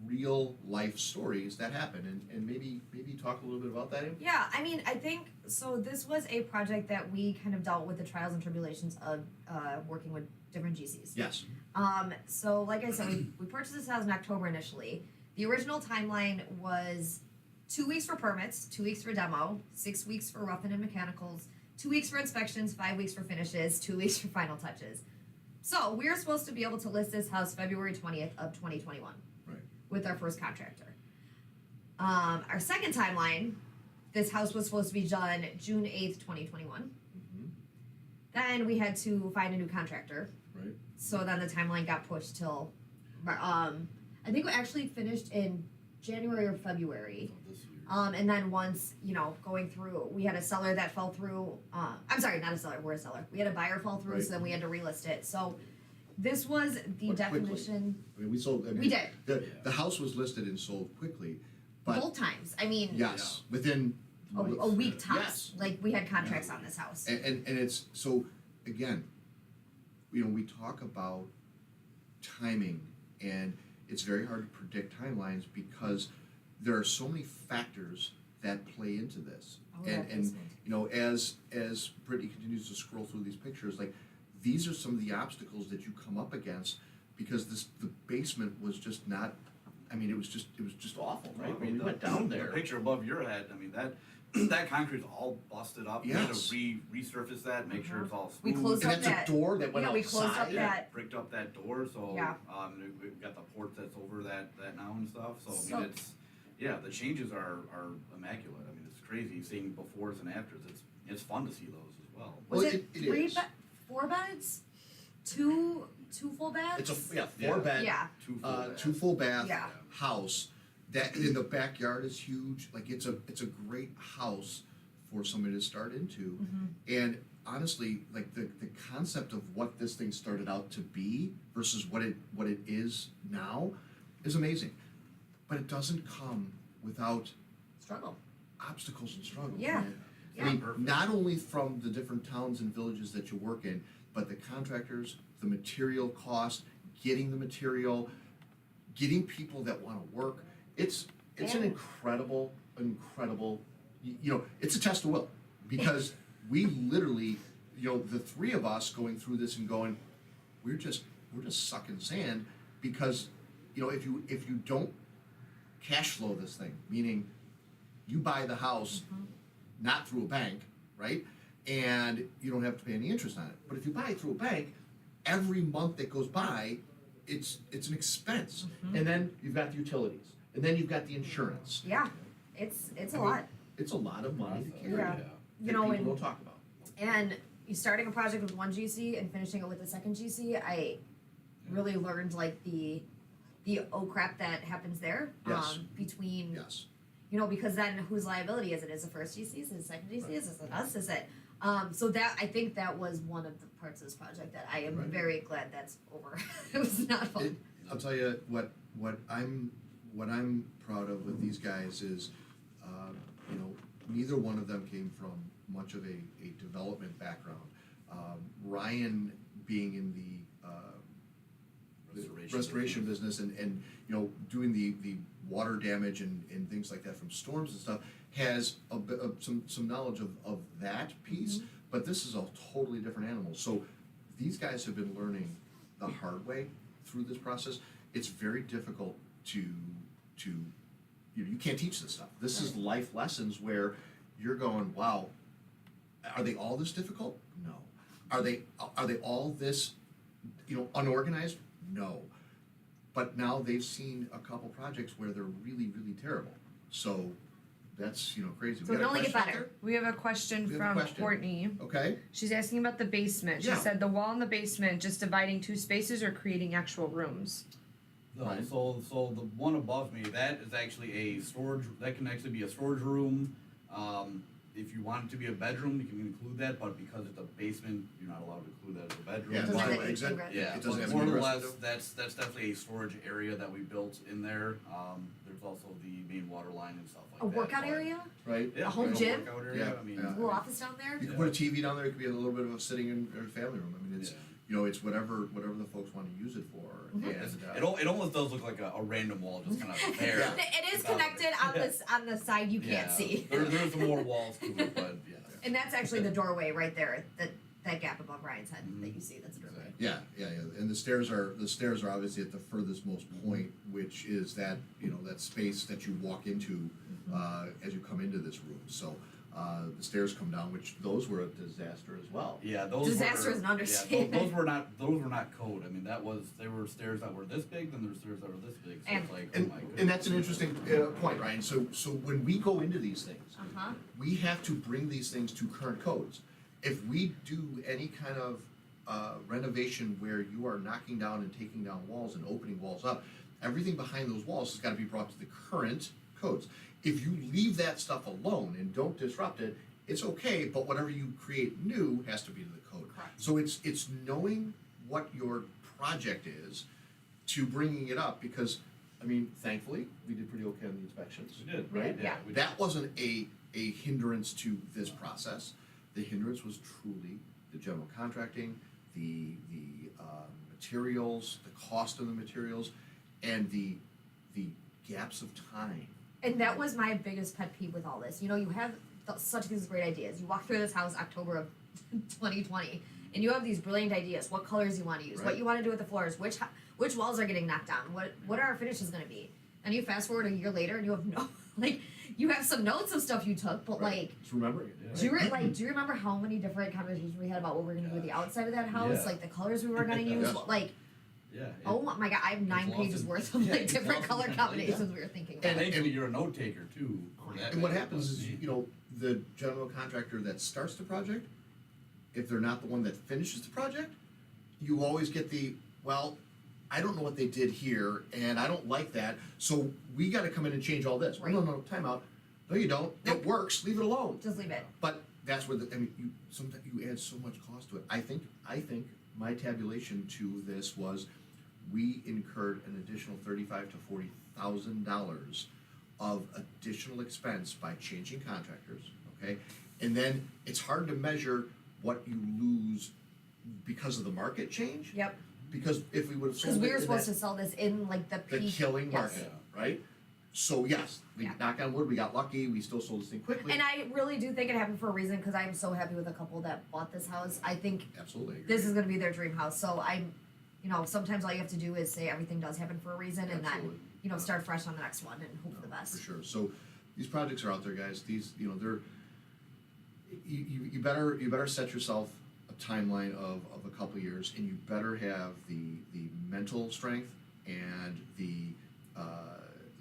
real life stories that happen, and maybe talk a little bit about that. Amy? Yeah, I mean, I think so. This was a project that we kind of dealt with the trials and tribulations of working with different GCs. Yes. So like I said, we purchased this house in October initially. The original timeline was 2 weeks for permits, 2 weeks for demo, 6 weeks for roughing and mechanicals, 2 weeks for inspections, 5 weeks for finishes, 2 weeks for final touches. So we were supposed to be able to list this house February 20th of 2021. Right. With our first contractor. Our second timeline, this house was supposed to be done June 8th, 2021. Mm-hmm. Then we had to find a new contractor. Right. So then the timeline got pushed till, I think we actually finished in January or February. This year. And then once, going through, we had a seller that fell through. I'm sorry, not a seller, we're a seller. We had a buyer fall through, Right. so then we had to relist it. So this was the But quickly. definition. I mean, we sold. I mean, We did. The house was listed and sold quickly, but Both times. I mean, yes, within a week tops. Yes. Like we had contracts on this house. And it's so again, we talk about timing, and it's very hard to predict timelines because there are so many factors that play into this. Oh, yeah, and as Brittany continues to scroll through these pictures, like these are some of the obstacles that you come up against because the basement was just not. I mean, it was just awful, right? When we went down there. The picture above your head, I mean, that concrete's all busted up. We had Yes. to resurface that, make sure it's all We smooth. closed And up that's that- a door that went we closed up outside. that. Bricked up that door, so Yeah. we've got the port that's over that now and stuff. So I So- mean, Yeah, the changes are immaculate. I mean, it's crazy seeing befores and afters. It's fun to see those as well. Was Well, it it three is. 4 beds? Two full beds? It's a four Yeah. bed, Yeah. two full bath Yeah. house. That in the backyard is huge. Like it's a great house for somebody to start into. Mm-hmm. And honestly, like the concept of what this thing started out to be versus what it is now is amazing. But it doesn't come without Struggle. obstacles and struggles. Yeah. Man. Yeah. I mean, not only from the different towns and villages that you work in, but the contractors, the material cost, getting the material, getting people that want to work. It's an And- incredible, it's a test of will because we literally, the three of us going through this and going, we're just sucking sand because, if you don't cash flow this thing, meaning you buy the house not through a bank, right? And you don't have to pay any interest on it. But if you buy it through a bank, every month that goes by, it's an expense. And then you've got the utilities, and then you've got the insurance. Yeah. It's I a mean, lot. It's a lot of money to carry. Yeah. that You know, people and don't talk about. And you starting a project with one GC and finishing it with the second GC, I really learned like the oh crap that happens there. Yes. Between Yes. because then whose liability is it? Is it first GC? Is it second GC? Right. Is it us? Is it so that I think that was one of the parts of this project that I am Right. very glad that's over. It was not fun. I'll tell you what I'm proud of with these guys is, neither one of them came from much of a development background. Ryan being in the restoration business and doing the water damage and things like that from storms and stuff has a bit of some knowledge of that piece, but this is a totally different animal. So these guys have been learning the hard way through this process. It's very difficult to you can't teach this stuff. This is life lessons where you're going, wow, are they all this difficult? No. Are they all this unorganized? No. But now they've seen a couple projects where they're really, really terrible. So that's crazy. So it got can a only get question out better. We have a question We have a from question. Courtney. there? Okay. She's asking about the basement. She Yeah. said the wall in the basement just dividing two spaces or creating actual rooms. No, Right. so the one above me, that is actually a storage. That can actually be a storage room. If you want it to be a bedroom, you can include that. But because it's a basement, you're not allowed to include that as a bedroom. Yeah, Doesn't why have would the exit? ingress. Yeah, It doesn't but have more an or ingress less, window? that's definitely a storage area that we built in there. There's also the main water line and stuff like A that. workout but- area? Right. Yeah, A home like gym? workout area. Yeah, I mean, yeah. A little office down there? You can Yeah. put a TV down there. It could be a little bit of a sitting in or family room. I mean, it's yeah. it's whatever the folks want to use it for. It's- And it almost does look like a random wall, just kind of there. Yeah. It is without- connected on this on the side you can't Yeah. see. There's some more walls to it, but yes. And that's actually the doorway right there. That gap above Ryan's head that you see. That's a doorway. yeah. And the stairs are obviously at the furthest most point, which is that that space that you walk into as you come into this room. So the stairs come down, which those were a disaster as well. Yeah, those Disaster were, is an yeah, understatement. those were not code. I mean, they were stairs that were this big, then there's stairs that were this big. So And- it's like, And, oh my goodness. and that's an interesting point, Ryan. So when we go into these things, Uh-huh. we have to bring these things to current codes. If we do any kind of renovation where you are knocking down and taking down walls and opening walls up, everything behind those walls has got to be brought to the current codes. If you leave that stuff alone and don't disrupt it, it's okay, but whatever you create new has to be to the code. Correct. So it's knowing what your project is to bringing it up because, I mean, thankfully, we did pretty okay on the inspections. We did, Right, Yeah. yeah. we did. That wasn't a hindrance to this process. The hindrance was truly the general contracting, the materials, the cost of the materials, and the gaps of time. And that was my biggest pet peeve with all this. You have such these great ideas. You walk through this house October of 2020, and you have these brilliant ideas. What colors you want to use, Right. what you want to do with the floors, which walls are getting knocked down, what are our finishes going to be? And you fast forward a year later, and you have no you have some notes of stuff you took, but Just remembering it. Yeah. do you remember how many different conversations we had about what we're going to do with the outside of that house, Yeah. like the colors we were going to use, Yes. Yeah. Oh my god, I have 9 lost pages in- worth of yeah, like it's different lost in color translation. combinations we were thinking about. Thankfully, you're a note taker too. For that And what matter, happens but is, me- you know, the general contractor that starts the project, if they're not the one that finishes the project, you always get the, well, I don't know what they did here, and I don't like that, so we gotta come in and change all this. Right. No, time out. No, you don't. Nope. It works, leave it alone. Just leave it. But that's where the, I mean, you, sometimes you add so much cost to it. I think my tabulation to this was, we incurred an additional $35,000 to $40,000 of additional expense by changing contractors, okay? And then it's hard to measure what you lose because of the market change. Yep. Because if we would have Because sold we it were in supposed that, to sell this in like the the peak. killing yes. market, right? So yes, we Yeah. knock on wood, we got lucky, we still sold this thing quickly. And I really do think it happened for a reason because I'm so happy with the couple that bought this house. I think Absolutely. agree. this is going to be their dream house. So I'm, you know, sometimes all you have to do is say everything does happen for a reason, and then Absolutely. you know start fresh on the next one and hope for the No, best. For sure. So these projects are out there, guys. These, you know, they're, you better set yourself a timeline of a couple of years, and you better have the mental strength and the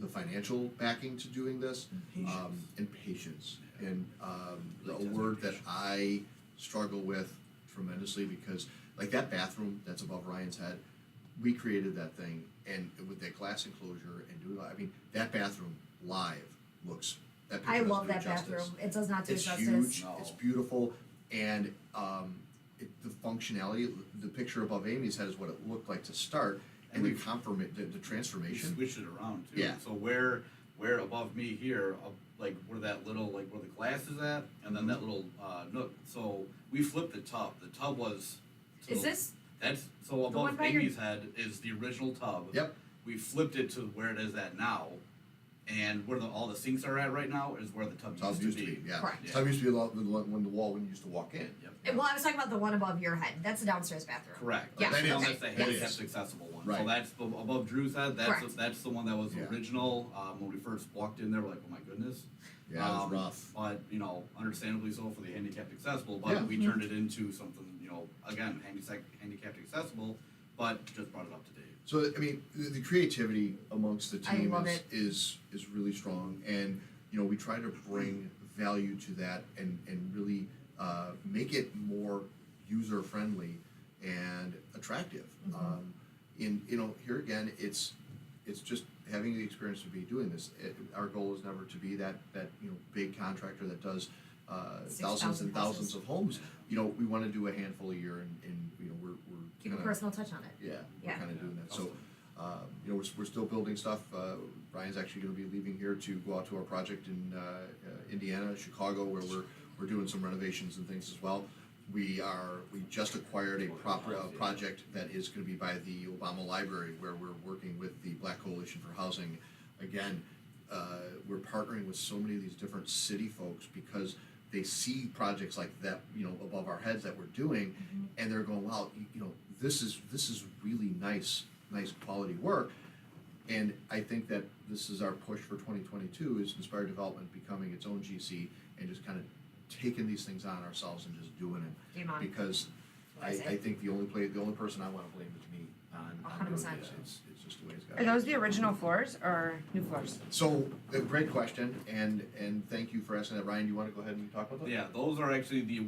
financial backing to doing this. And patience. And a word that I struggle with tremendously, because like that bathroom that's above Ryan's head, we created that thing, and with that glass enclosure and doing, I mean, that bathroom live looks, that picture I doesn't love do it that justice. bathroom. It does not do It's justice. huge, No. it's beautiful, and the functionality, the picture above Amy's head is what it looked like to start, and the the We transformation. switched it around too. Yeah. So where above me here, like where that little like where the glass is at, and then that little nook. So we flipped the tub. The tub was. So Is this? That's so one above by your- Amy's head is the original tub. Yep. We flipped it to where it is at now, and where all the sinks are at right now is where the tub Tub used to be, yeah. Correct. Tub used to be when the wall when you used to walk in. Yep. Well, I was talking about the one above your head. That's the downstairs bathroom. Correct. Yeah. That's the That one is. that's the That handicapped is. accessible one. Right. So that's the, above Drew's head. Correct. That's the one that was Yeah. original. When we first walked in there, we're like, oh my goodness. Yeah, it was rough. But you know, understandably so for the handicapped accessible. But Yeah. we turned it into something, you know, again handicapped accessible, but just brought it up to date. So I mean, the creativity amongst the I team love is really strong, and you know we try to bring value to that and really make it more user friendly and attractive. In you know here again, it's just having the experience to be doing this. Our goal is never to be that you know big contractor that does thousands and 6,000 thousands houses. of homes. You know we want to do a handful a year, and you know we're Keep a kinda- personal touch on it. yeah, Yeah. we're kind of doing that. So, Awesome. you know, we're still building stuff. Ryan's actually going to be leaving here to go out to our project in Indiana, Chicago, where we're doing some renovations and things as well. We just acquired a project that is going to be by the Obama Library, where we're working with the Black Coalition for Housing. Again, we're partnering with so many of these different city folks because they see projects like that, you know, above our heads that we're doing, and they're going, wow, you know, this is really nice quality work. And I think that this is our push for 2022 is Inspired Development becoming its own GC and just kind of taking these things on ourselves and just doing it. Game on. Because I think the only person I want to blame is me on doing 100%. this. It's just the way it's got. Are those the original floors or new floors? So, a great question, and thank you for asking that. Ryan, you want to go ahead and talk about that? Yeah, those are actually the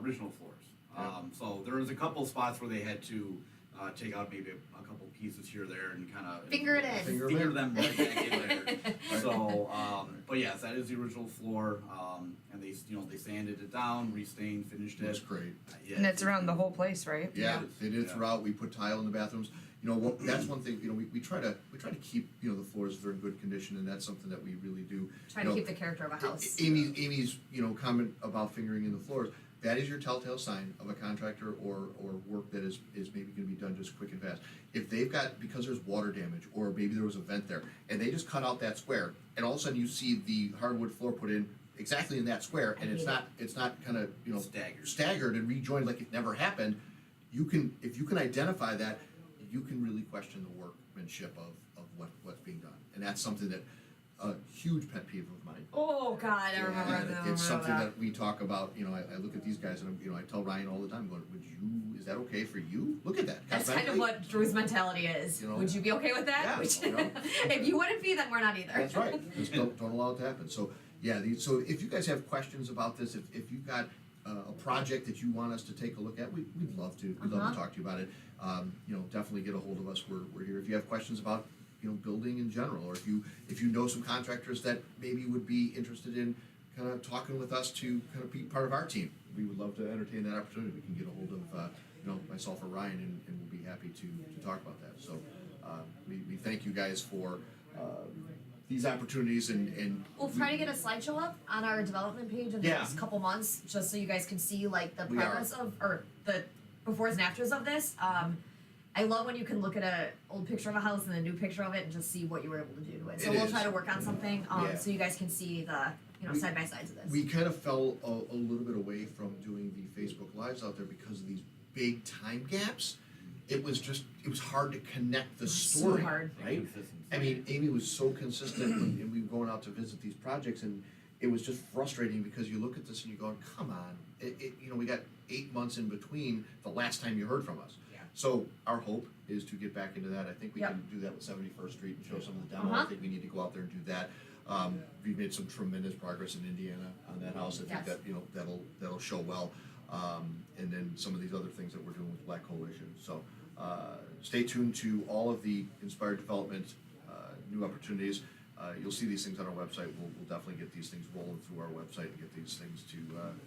original floors. Yeah. So there was a couple spots where they had to take out maybe a couple pieces here or there and kind of Finger it in. Finger them right back in there. So, but yes, that is the original floor, and they sanded it down, restained, finished It was it. great. Yeah, And it's around the whole place, right? Yeah, Yes. they did Yeah. throughout. We put tile in the bathrooms. You know, that's one thing. You know, we try to keep the floors that are in good condition, and that's something that we really do. Try You to know, keep the character of a house. Amy's comment about fingering in the floors. That is your telltale sign of a contractor or work that is maybe going to be done just quick and fast. If they've got, because there's water damage or maybe there was a vent there, and they just cut out that square, and all of a sudden you see the hardwood floor put in exactly in that square, and it's not kind of staggered and rejoined like it never happened. If you can identify that, you can really question the workmanship of what's being done, and that's something that a huge pet peeve of mine. Oh God, I remember And that. it's something that we talk about. You know, I look at these guys and I tell Ryan all the time, going, is that okay for you? Look at that. That's kind of Cosmetically, what Drew's mentality is. You know, Would you be okay with that? yeah, Would you know. if you wouldn't be, then we're not either. That's right. Just don't allow it to happen. So yeah, so if you guys have questions about this, if you've got a project that you want us to take a look at, we'd love to. We'd love Uh-huh. to talk to you about it. You know, definitely get a hold of us. We're here. If you have questions about building in general, or if you know some contractors that maybe would be interested in kind of talking with us to kind of be part of our team, we would love to entertain that opportunity. We can get a hold of myself or Ryan, and we'll be happy to talk about that. So we thank you guys for these opportunities, and We'll try to get a slideshow up on our development page in the Yeah. next couple months, just so you guys can see like the We are. progress of or the befores and afters of this. I love when you can look at a old picture of a house and a new picture of it and just see what you were able to do to it. So It we'll is. try to work on something Yeah. so you guys can see the We- side by sides of this. we kind of fell a little bit away from doing the Facebook Lives out there because of these big time gaps. It was hard to connect the So story, hard. right? Consistency. I mean, Amy was so consistent and we were going out to visit these projects, and it was just frustrating because you look at this and you're going, come on, we got 8 months in between the last time you heard from us. Yeah. So our hope is to get back into that. I think we Yep. can do that with 71st Street and show some of the demo. I Uh-huh. think we need to go out there and do that. We've made some tremendous progress in Indiana on that house. I think Yes. that that'll show well. And then some of these other things that we're doing with Black Coalition. So stay tuned to all of the Inspired Development new opportunities. You'll see these things on our website. We'll definitely get these things rolling through our website and get these things to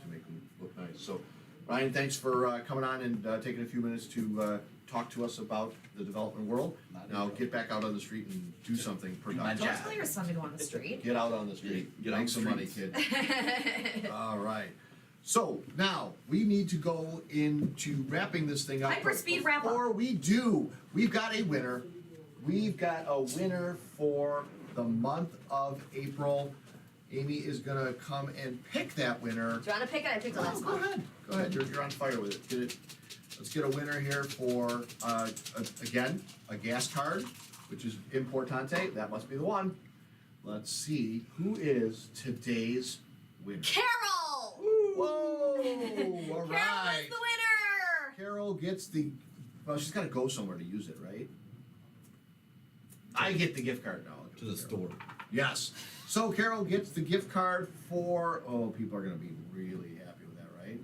make them look nice. So Ryan, thanks for coming on and taking a few minutes to talk to us about the development world. Not Now at all. get back out on the street and do something my productive. Don't job. tell your son to go on the street. Get out on the street. Get on Make the some money, streets. kid. All right. So now we need to go into wrapping this thing up. Hyper but speed wrap up. Before we do, we've got a winner. We've got a winner for the month of April. Amy is gonna come and pick that winner. Do you want to pick it? I picked the last Go one. ahead. Go ahead. You're on fire with it. Get it. Let's get a winner here for again a gas card, which is Importante. That must be the one. Let's see who is today's winner. Carol! Whoa! All Carol right. is the winner! Carol gets the. Well, she's got to go somewhere to use it, right? I get the gift card now. To the store. Yes. So Carol gets the gift card for. Oh, people are going to be really happy with that, right?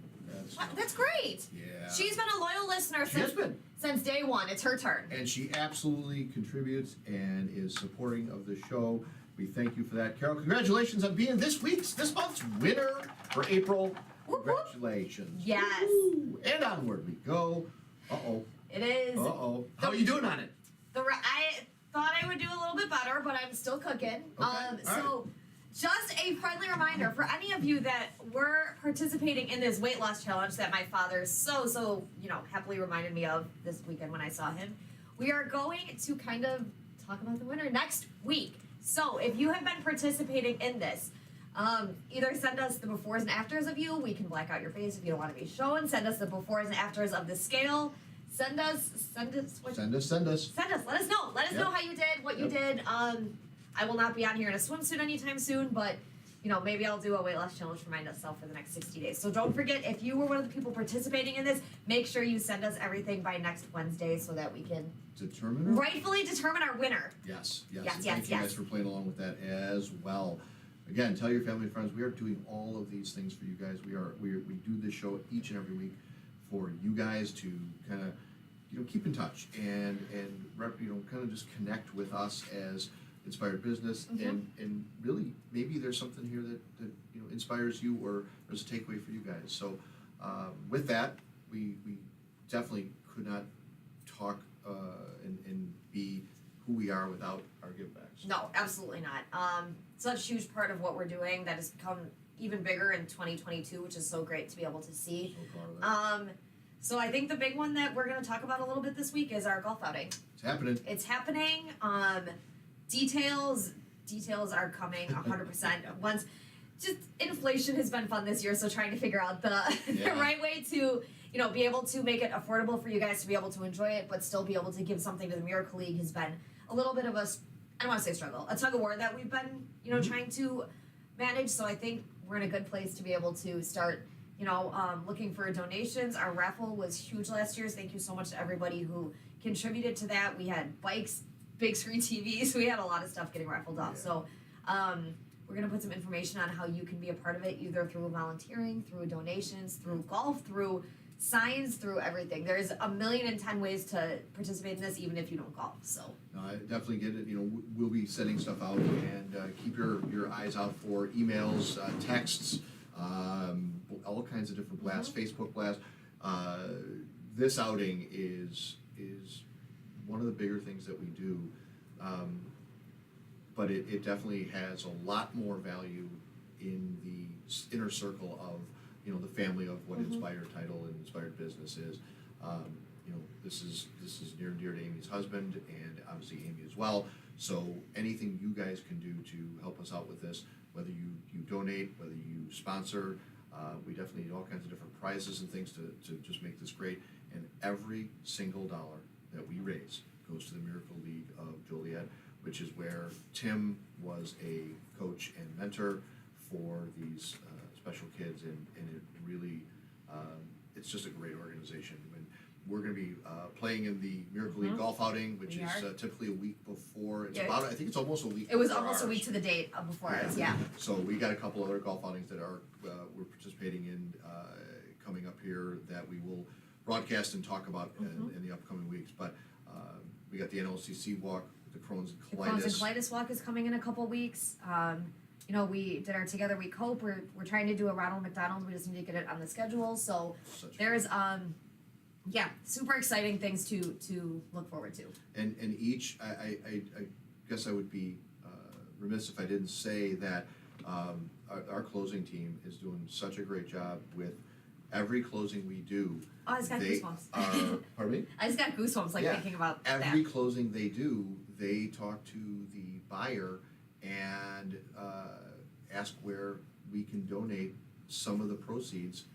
That's great. Yeah. She's been a loyal listener She has since, been. since day one. It's her turn. And she absolutely contributes and is supporting of the show. We thank you for that, Carol. Congratulations on being this month's winner for April. Whoop, whoop. Congratulations. Yes. Woo. And onward we go. Uh-oh. It is. Uh-oh. How are you doing on it? I thought I would do a little bit better, but I'm still cooking. all So, just a friendly reminder for any of you that were participating in this weight loss challenge that my father so happily reminded me of this weekend when I saw him. We are going to kind of talk about the winner next week. So, if you have been participating in this, either send us the befores and afters of you. We can black out your face if you don't want to be shown. Send us the befores and afters of the scale. Send us. What, Send us. Send us. Let us know. Let us know how you did, what you did. I will not be on here in a swimsuit anytime soon, but maybe I'll do a weight loss challenge for myself for the next 60 days. So don't forget, if you were one of the people participating in this, make sure you send us everything by next Wednesday so that we can Determine. rightfully determine our winner. Yes. Yes, Thank yes, you guys yes. for playing along with that as well. Again, tell your family and friends we are doing all of these things for you guys. We do this show each and every week for you guys to kind of keep in touch and kind of just connect with us as Inspired Business and really maybe there's something here that inspires you or there's a takeaway for you guys. So with that, we definitely could not talk and be who we are without our givebacks. No, absolutely not. Such a huge part of what we're doing that has become even bigger in 2022, which is so great to be able to see. So proud of that. So I think the big one that we're going to talk about a little bit this week is our golf outing. It's happening. It's happening. Details are coming 100%. Once, just inflation has been fun this year, so trying to figure out the Yeah. right way to be able to make it affordable for you guys to be able to enjoy it, but still be able to give something to the Miracle League has been a little bit of a I don't want to say struggle, a tug of war that we've been, trying to manage. So I think we're in a good place to be able to start, looking for donations. Our raffle was huge last year. So thank you so much to everybody who contributed to that. We had bikes, big screen TVs. We had a lot of stuff getting raffled off. Yeah. So we're going to put some information on how you can be a part of it, either through volunteering, through donations, through golf, through signs, through everything. There's 1,010 ways to participate in this, even if you don't golf. So No, I definitely get it. We'll be sending stuff out, and keep your eyes out for emails, texts, all kinds of different blasts, Facebook blasts. This outing is one of the bigger things that we do, but it definitely has a lot more value in the inner circle of the family of what Inspired Title and Inspired Business is. This is near and dear to Amy's husband, and obviously Amy as well. So anything you guys can do to help us out with this, whether you donate, whether you sponsor, we definitely need all kinds of different prizes and things to just make this great. And every single dollar that we raise goes to the Miracle League of Joliet, which is where Tim was a coach and mentor for these special kids, and it really, it's just a great organization. And we're going to be playing in the Miracle League golf outing, which We is are. typically a week before. It's Yeah. I think it's almost a week. it was before almost a ours. week to the date before ours. Yeah. So we got a couple other golf outings that we're participating in coming up here that we will broadcast and talk about in the upcoming weeks. But we got the NLCC walk, the Crohn's and The Colitis. Crohn's and Colitis walk is coming in a couple weeks. We did our Together We Cope. We're trying to do a Ronald McDonald. We just need to get it on the schedule. So Such a- there's super exciting things to look forward to. And each, I guess I would be remiss if I didn't say that our closing team is doing such a great job with every closing we do. Oh, I just got They goosebumps. are, pardon me? I just got goosebumps Yeah. thinking about Every that. closing they do, they talk to the buyer and ask where we can donate some of the proceeds,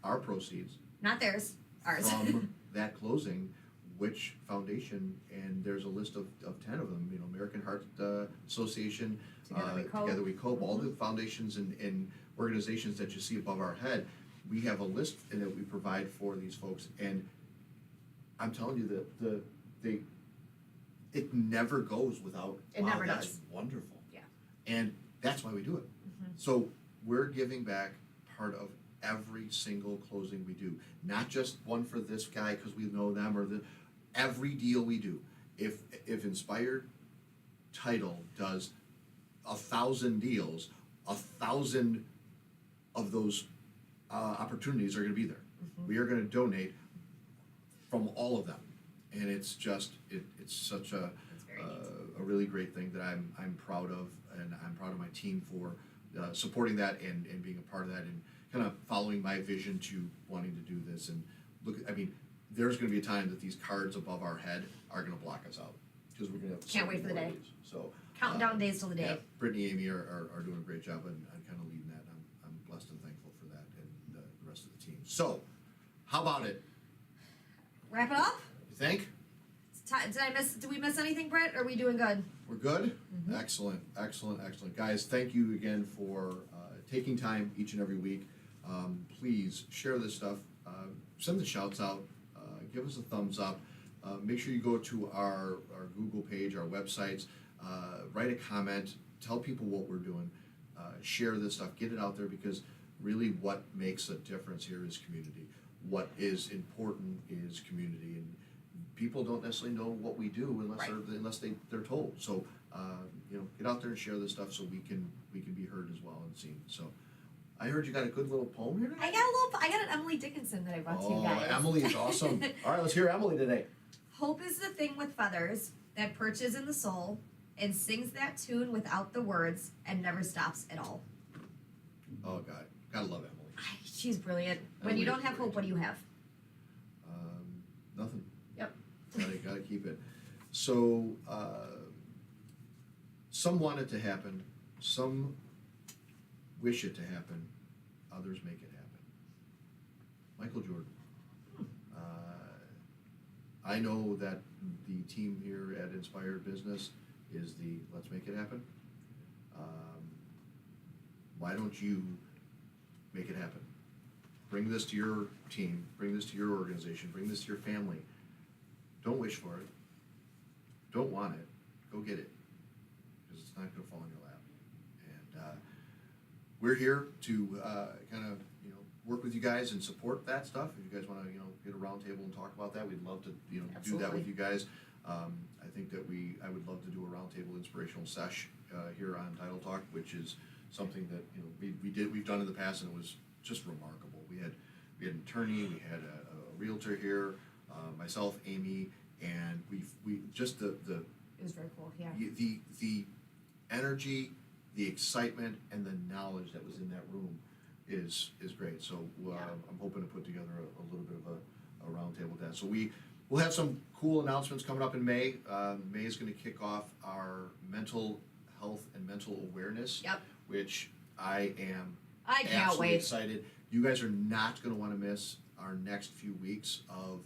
our proceeds, Not theirs, ours. from that closing, which foundation, and there's a list of 10 of them, American Heart Association, Together We Cope. Together We Cope, all the foundations and organizations that you see above our head. We have a list that we provide for these folks, and I'm telling you that it never goes without, It wow, never that's does. wonderful. Yeah. And that's why we do it. Mhm. So we're giving back part of every single closing we do, not just one for this guy because we know them, or every deal we do. If Inspired Title does 1,000 deals, 1,000 of those opportunities are going to be there. We are going to donate from all of them, and it's just it's such It's very neat. a really great thing that I'm proud of, and I'm proud of my team for supporting that and being a part of that, and kind of following my vision to wanting to do this. And look, I mean, there's going to be a time that these cards above our head are going to block us out because we're going to have Can't so wait many for the more day. of these. So Counting down days till the day. yeah, Brittany, Amy are doing a great job, and I'm kind of leading that. I'm blessed and thankful for that, and the rest of the team. So, how about it? Wrap it up. You think Did we miss anything, Brett? Are we doing good? we're good? Excellent, excellent, excellent, guys. Thank you again for taking time each and every week. Please share this stuff. Send the shouts out. Give us a thumbs up. Make sure you go to our Google page, our websites. Write a comment. Tell people what we're doing. Share this stuff. Get it out there, because really what makes a difference here is community. What is important is community, and people don't necessarily know what we do unless they're told. So get out there and share this stuff so we can be heard as well and seen. So I heard you got a good little poem here today. I got an Emily Dickinson that I brought to you guys. Emily is awesome. All right, let's hear Emily today. Hope is the thing with feathers that perches in the soul and sings that tune without the words and never stops at all. Oh God, gotta love Emily. She's brilliant. When you Emily's don't have great. hope, what do you have? Nothing. Yep. Gotta keep it. So some want it to happen, some wish it to happen, others make it happen. Michael Jordan. I know that the team here at Inspired Business is the let's make it happen. Why don't you make it happen? Bring this to your team, bring this to your organization, bring this to your family. Don't wish for it. Don't want it. Go get it. Because it's not going to fall in your lap. And we're here to kind of, work with you guys and support that stuff. If you guys want to, get a roundtable and talk about that, we'd love to, do that Absolutely. with you guys. I think that I would love to do a roundtable inspirational sesh here on Title Talk, which is something that we've done in the past, and it was just remarkable. We had an attorney, we had a realtor here, myself, Amy, and we just the It was very cool, yeah. the energy, the excitement, and the knowledge that was in that room is great. So I'm hoping to put together a little bit of a roundtable with that. So we'll have some cool announcements coming up in May. May is going to kick off our mental health and mental awareness, Yep. which I am I can't absolutely wait. excited. You guys are not going to want to miss our next few weeks of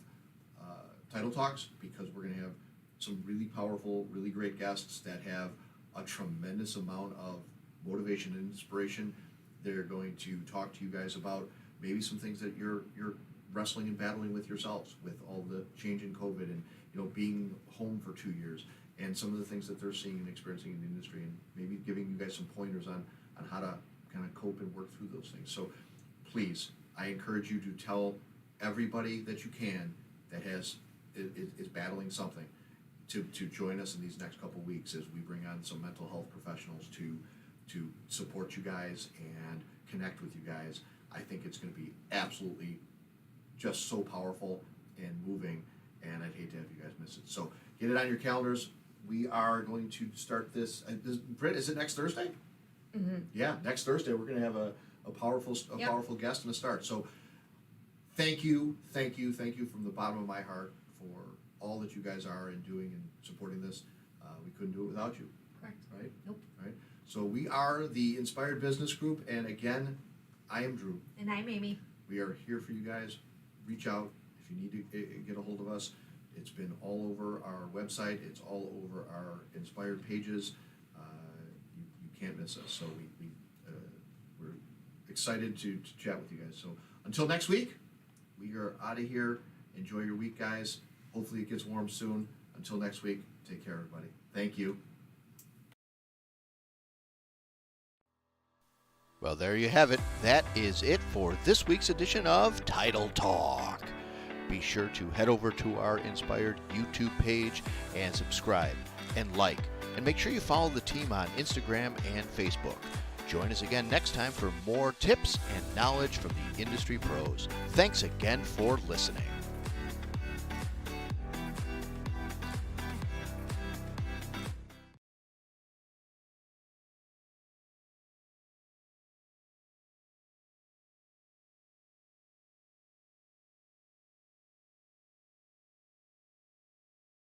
Title Talks, because we're going to have some really powerful, really great guests that have a tremendous amount of motivation and inspiration. They're going to talk to you guys about maybe some things that you're wrestling and battling with yourselves, with all the change in COVID and being home for 2 years, and some of the things that they're seeing and experiencing in the industry, and maybe giving you guys some pointers on how to kind of cope and work through those things. So please, I encourage you to tell everybody that you can that is battling something to join us in these next couple weeks as we bring on some mental health professionals to support you guys and connect with you guys. I think it's going to be absolutely just so powerful and moving, and I'd hate to have you guys miss it. So get it on your calendars. We are going to start this. Britt, is it next Thursday? Mm-hmm. Yeah, next Thursday we're going to have a powerful Yep. powerful guest and a start. So thank you from the bottom of my heart for all that you guys are and doing and supporting this. We couldn't do it without you. Correct. Right? Nope. Right. So we are the Inspired Business Group, and again, I am Drew. And I'm Amy. We are here for you guys. Reach out if you need to get a hold of us. It's been all over our website. It's all over our Inspired pages. You can't miss us. So we're excited to chat with you guys. So until next week, we are out of here. Enjoy your week, guys. Hopefully it gets warm soon. Until next week, take care, everybody. Thank you. Well, there you have it. That is it for this week's edition of Title Talk. Be sure to head over to our Inspired YouTube page and subscribe and like. And make sure you follow the team on Instagram and Facebook. Join us again next time for more tips and knowledge from the industry pros. Thanks again for listening.